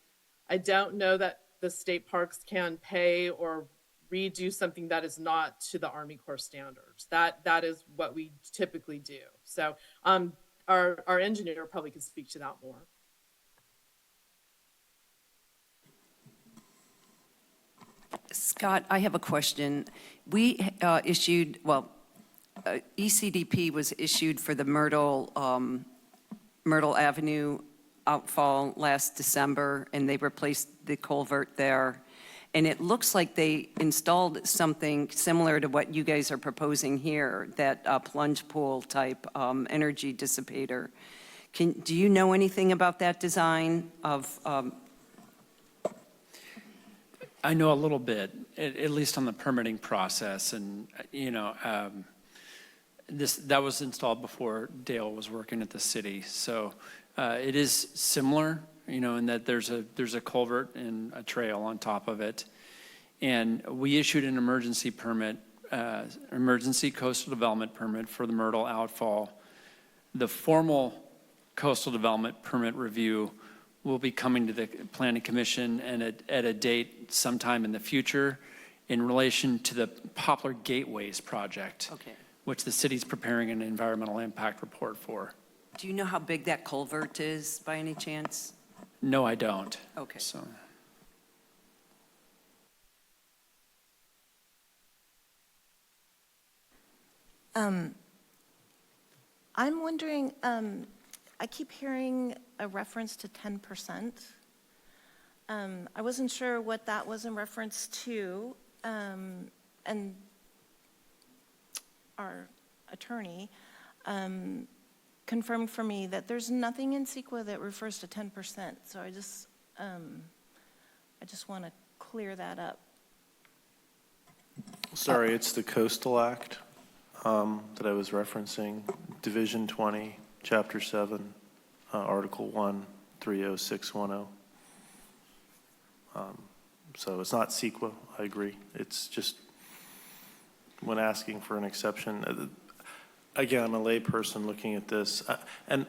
don't know that the state parks can pay or redo something that is not to the Army Corps standards. That is what we typically do. So our engineer probably could speak to that more. Scott, I have a question. We issued, ECDP was issued for the Myrtle Avenue outfall last December, and they replaced the culvert there. And it looks like they installed something similar to what you guys are proposing here, that plunge pool type energy dissipator. Do you know anything about that design of? I know a little bit, at least on the permitting process, and that was installed before Dale was working at the city. So it is similar, in that there's a culvert and a trail on top of it. And we issued an emergency permit, emergency coastal development permit for the Myrtle outfall. The formal coastal development permit review will be coming to the Planning Commission and at a date sometime in the future in relation to the Poplar Gateways project, which the city's preparing an environmental impact report for. Do you know how big that culvert is by any chance? No, I don't. Okay. So. I'm wondering, I keep hearing a reference to 10%. I wasn't sure what that was in reference to, and our attorney confirmed for me that there's nothing in CEQA that refers to 10%. So I just want to clear that up. Sorry, it's the Coastal Act that I was referencing, Division 20, Chapter 7, Article 1, 30610. So it's not CEQA, I agree. It's just when asking for an exception. Again, I'm a layperson looking at this, and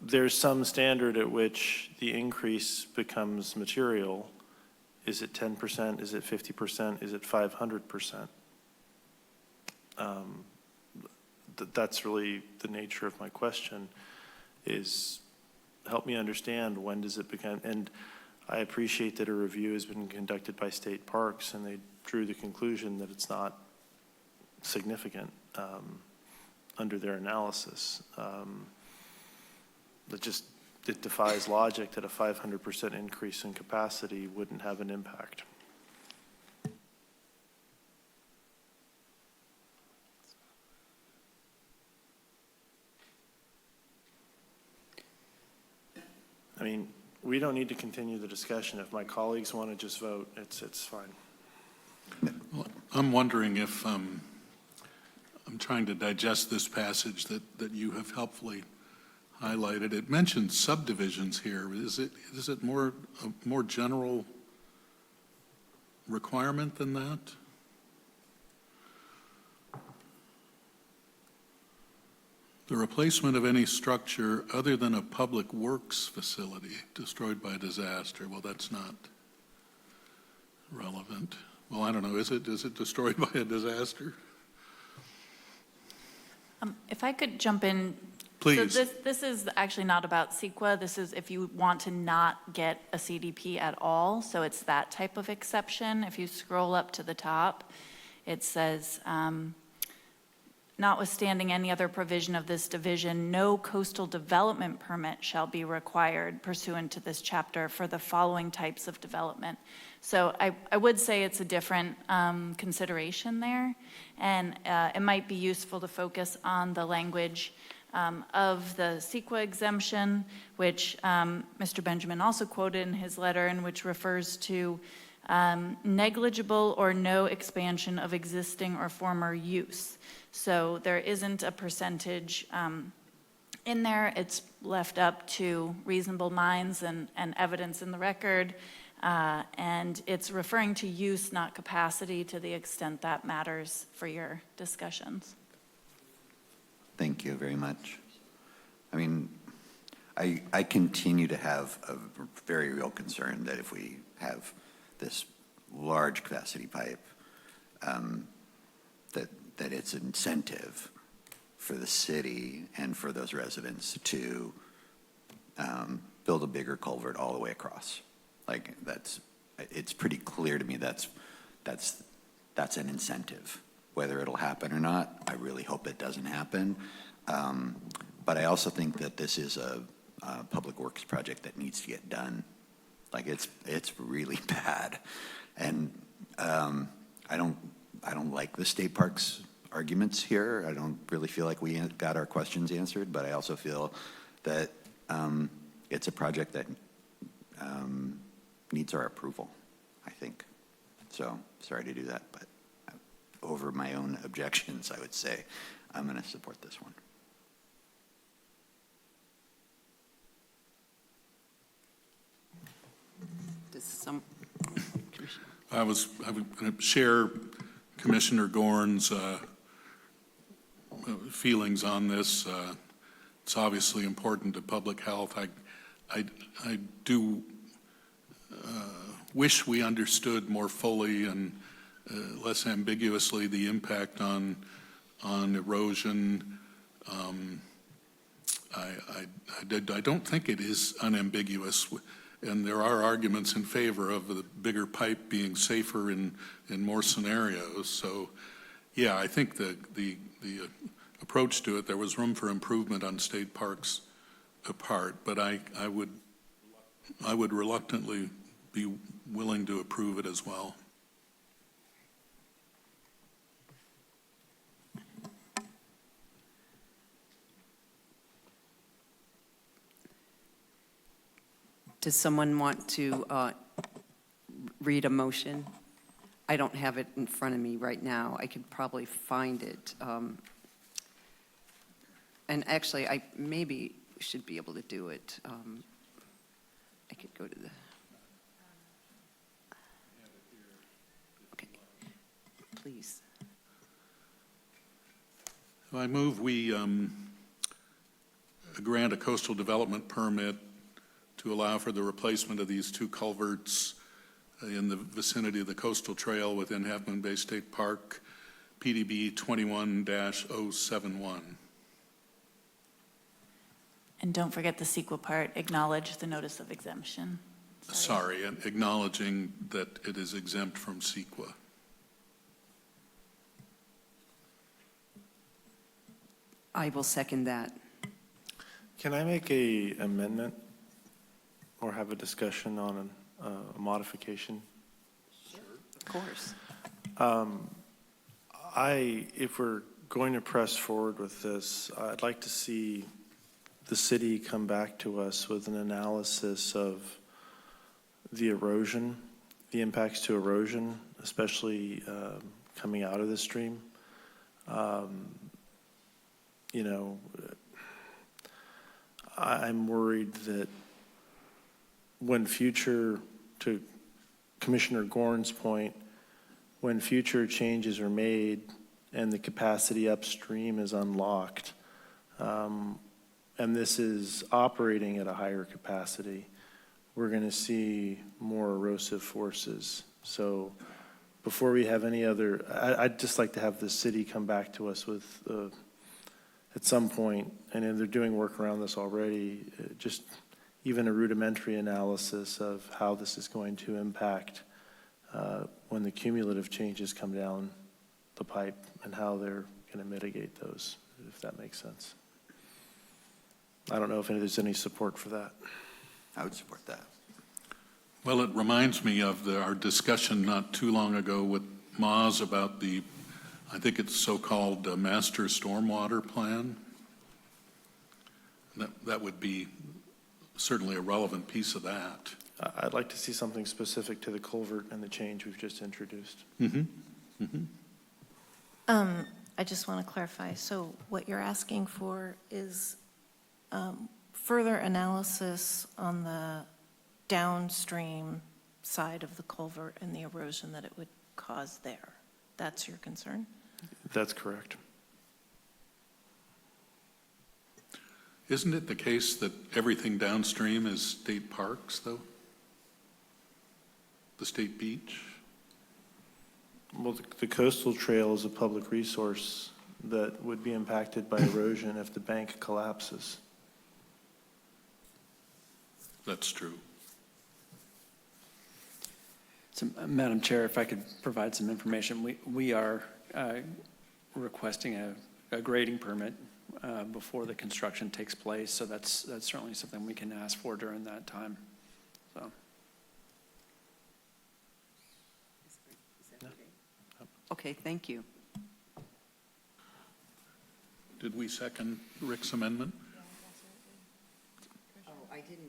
there's some standard at which the increase becomes material. Is it 10%? Is it 50%? Is it 500%? That's really the nature of my question, is help me understand when does it become, and I appreciate that a review has been conducted by state parks and they drew the conclusion that it's not significant under their analysis. It defies logic that a 500% increase in capacity wouldn't have an impact. I mean, we don't need to continue the discussion. If my colleagues want to just vote, it's fine. Well, I'm wondering if, I'm trying to digest this passage that you have helpfully highlighted. It mentions subdivisions here. Is it a more general requirement than that? The replacement of any structure other than a public works facility destroyed by disaster. Well, that's not relevant. Well, I don't know. Is it destroyed by a disaster? If I could jump in. Please. So this is actually not about CEQA. This is if you want to not get a CDP at all. So it's that type of exception. If you scroll up to the top, it says, notwithstanding any other provision of this division, no coastal development permit shall be required pursuant to this chapter for the following types of development. So I would say it's a different consideration there, and it might be useful to focus on the language of the CEQA exemption, which Mr. Benjamin also quoted in his letter, and which refers to negligible or no expansion of existing or former use. So there isn't a percentage in there. It's left up to reasonable minds and evidence in the record. And it's referring to use, not capacity, to the extent that matters for your discussions. Thank you very much. I mean, I continue to have a very real concern that if we have this large capacity pipe, that it's incentive for the city and for those residents to build a bigger culvert all the way across. Like it's pretty clear to me that's an incentive. Whether it'll happen or not, I really hope it doesn't happen. But I also think that this is a public works project that needs to get done. Like it's really bad, and I don't like the state parks arguments here. I don't really feel like we got our questions answered, but I also feel that it's a project that needs our approval, I think. So sorry to do that, but over my own objections, I would say I'm going to support this one. Does some, I was going to share Commissioner Gorn's feelings on this. It's obviously important to public health. I do wish we understood more fully and less ambiguously the impact on erosion. I don't think it is unambiguous, and there are arguments in favor of the bigger pipe being safer in more scenarios. So, yeah, I think the approach to it, there was room for improvement on state parks apart, but I would reluctantly be willing to approve it as well. does someone want to read a motion? I don't have it in front of me right now. I could probably find it. And actually, I maybe should be able to do it. I could go to the... Okay, please. I move we grant a coastal development permit to allow for the replacement of these two culverts in the vicinity of the coastal trail within Half Moon Bay State Park, PDB 21-071. And don't forget the CEQA part, acknowledge the notice of exemption. Sorry, and acknowledging that it is exempt from CEQA. I will second that. Can I make a amendment or have a discussion on a modification? Of course. If we're going to press forward with this, I'd like to see the city come back to us with an analysis of the erosion, the impacts to erosion, especially coming out of the stream. You know, I'm worried that when future, to Commissioner Gorn's point, when future changes are made and the capacity upstream is unlocked, and this is operating at a higher capacity, we're going to see more erosive forces. So before we have any other, I'd just like to have the city come back to us with, at some point, and they're doing work around this already, just even a rudimentary analysis of how this is going to impact when the cumulative changes come down the pipe and how they're going to mitigate those, if that makes sense. I don't know if there's any support for that. I would support that. Well, it reminds me of our discussion not too long ago with Moz about the, I think it's so-called master stormwater plan. That would be certainly a relevant piece of that. I'd like to see something specific to the culvert and the change we've just introduced. Mm-hmm. Mm-hmm. I just want to clarify. So what you're asking for is further analysis on the downstream side of the culvert and the erosion that it would cause there. That's your concern? That's correct. Isn't it the case that everything downstream is state parks, though? The state beach? Well, the coastal trail is a public resource that would be impacted by erosion if the bank collapses. That's true. So, Madam Chair, if I could provide some information, we are requesting a grading permit before the construction takes place, so that's certainly something we can ask for during that time, so. Okay, thank you. Did we second Rick's amendment? Oh, I didn't.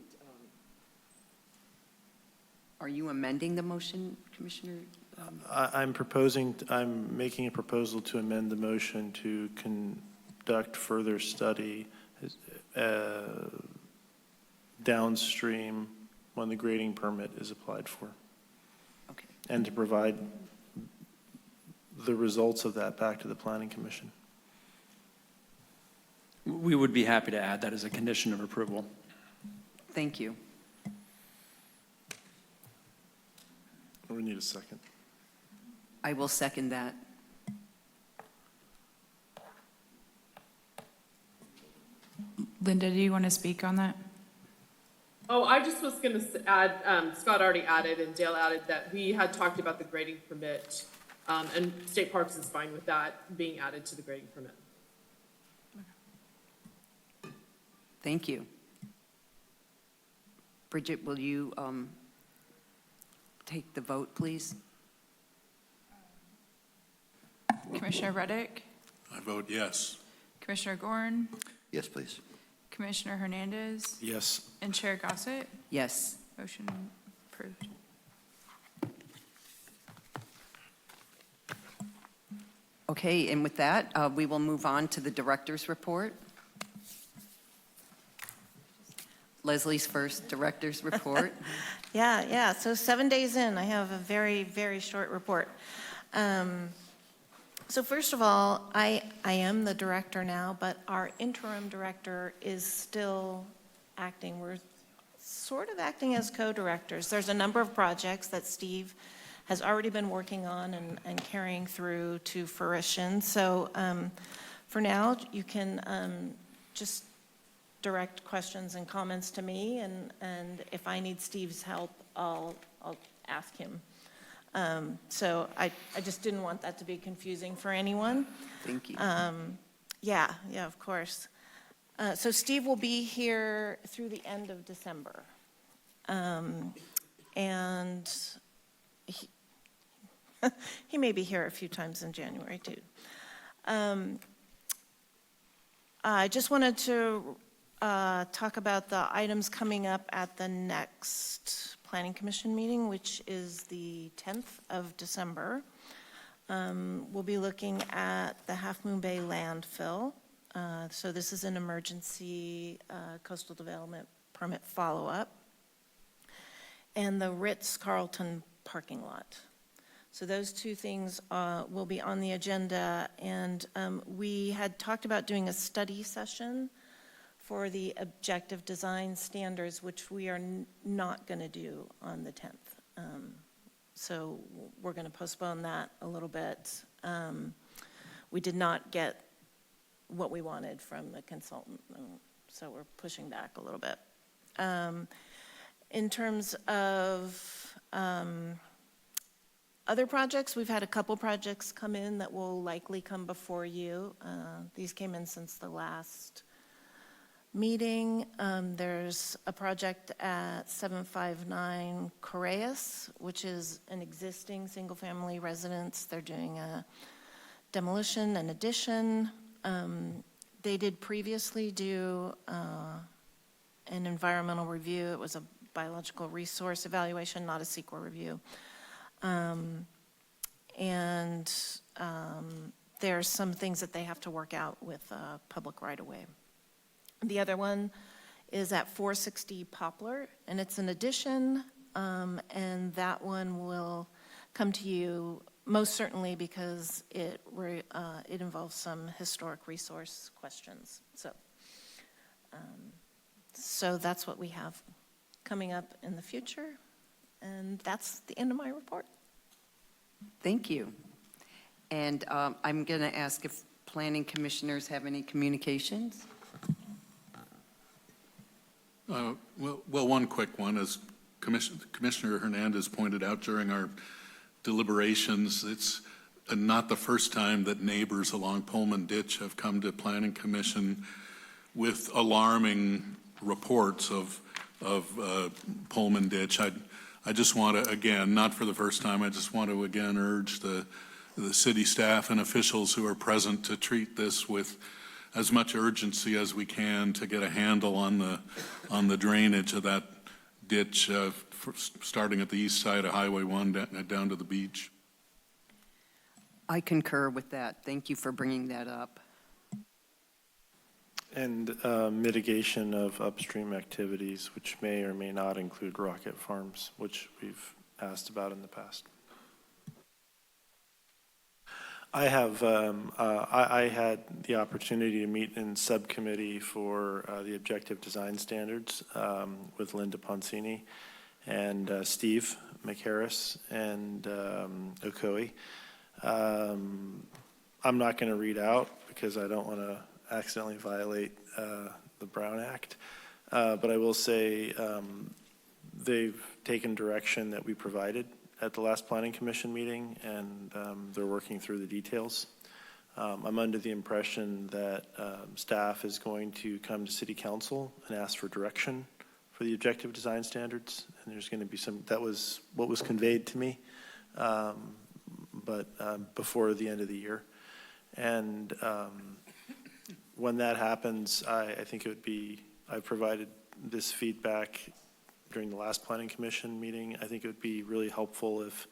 Are you amending the motion, Commissioner? I'm making a proposal to amend the motion to conduct further study downstream when the grading permit is applied for. Okay. And to provide the results of that back to the Planning Commission. We would be happy to add that as a condition of approval. Thank you. We need a second. I will second that. Linda, do you want to speak on that? Oh, I just was going to add, Scott already added and Dale added that we had talked about the grading permit, and State Parks is fine with that being added to the grading permit. Thank you. Bridget, will you take the vote, please? Commissioner Reddick, I vote yes. Commissioner Gorn, Yes, please. Commissioner Hernandez, Yes. and Chair Gossett. Yes. Motion approved. Okay, and with that, we will move on to the director's report. Leslie's first director's report. Yeah. So 7 days in, I have a very, very short report. So first of all, I am the director now, but our interim director is still acting. We're sort of acting as co-directors. There's a number of projects that Steve has already been working on and carrying through to fruition. So for now, you can just direct questions and comments to me, and if I need Steve's help, I'll ask him. So I just didn't want that to be confusing for anyone. Thank you. Yeah, of course. So Steve will be here through the end of December. And he may be here a few times in January too. I just wanted to talk about the items coming up at the next Planning Commission meeting, which is the 10th of December. We'll be looking at the Half Moon Bay landfill. So this is an emergency coastal development permit follow-up. And the Ritz-Carlton parking lot. So those two things will be on the agenda. And we had talked about doing a study session for the objective design standards, which we are not going to do on the 10th. So we're going to postpone that a little bit. We did not get what we wanted from the consultant, so we're pushing back a little bit. In terms of other projects, we've had a couple projects come in that will likely come before you. These came in since the last meeting. There's a project at 759 Correas, which is an existing single-family residence. They're doing a demolition and addition. They did previously do an environmental review. It was a biological resource evaluation, not a CEQA review. There are some things that they have to work out with public right-of-way. The other one is at 460 Poplar, and it's an addition, and that one will come to you most certainly because it involves some historic resource questions. So that's what we have coming up in the future, and that's the end of my report. Thank you. And I'm going to ask if planning commissioners have any communications? Well, one quick one, as Commissioner Hernandez pointed out during our deliberations, it's not the first time that neighbors along Pullman Ditch have come to Planning Commission with alarming reports of Pullman Ditch. I just want to, again, not for the first time, I just want to again urge the city staff and officials who are present to treat this with as much urgency as we can to get a handle on the drainage of that ditch, starting at the east side of Highway 1 down to the beach. I concur with that. Thank you for bringing that up. And mitigation of upstream activities, which may or may not include rocket farms, which we've asked about in the past. I have, I had the opportunity to meet in subcommittee for the objective design standards with Linda Poncini and Steve McHarris and Okoye. I'm not going to read out because I don't want to accidentally violate the Brown Act, but I will say they've taken direction that we provided at the last Planning Commission meeting, and they're working through the details. I'm under the impression that staff is going to come to City Council and ask for direction for the objective design standards, and there's going to be some, that was what was conveyed to me, but before the end of the year. And when that happens, I think it would be, I provided this feedback during the last Planning Commission meeting. I think it would be really helpful if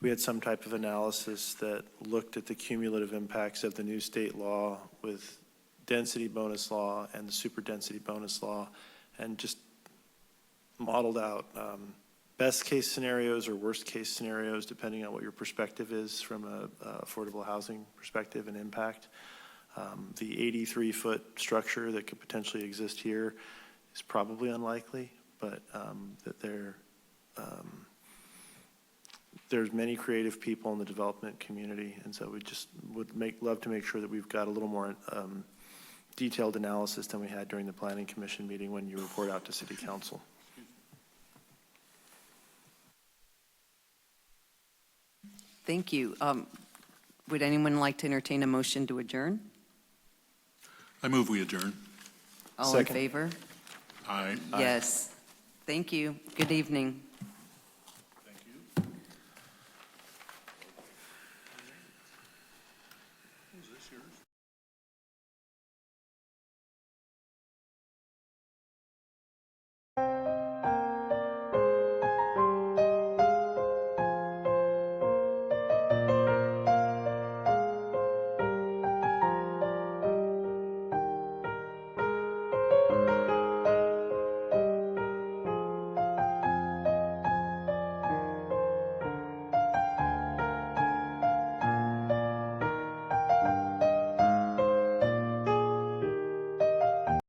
we had some type of analysis that looked at the cumulative impacts of the new state law with density bonus law and the super density bonus law, and just modeled out best case scenarios or worst case scenarios, depending on what your perspective is from a affordable housing perspective and impact. The 83-foot structure that could potentially exist here is probably unlikely, but that there's many creative people in the development community, and so we just would love to make sure that we've got a little more detailed analysis than we had during the Planning Commission meeting when you report out to City Council. Thank you. Would anyone like to entertain a motion to adjourn? I move we adjourn. All Second. in favor? Aye. Yes. Thank you. Good evening.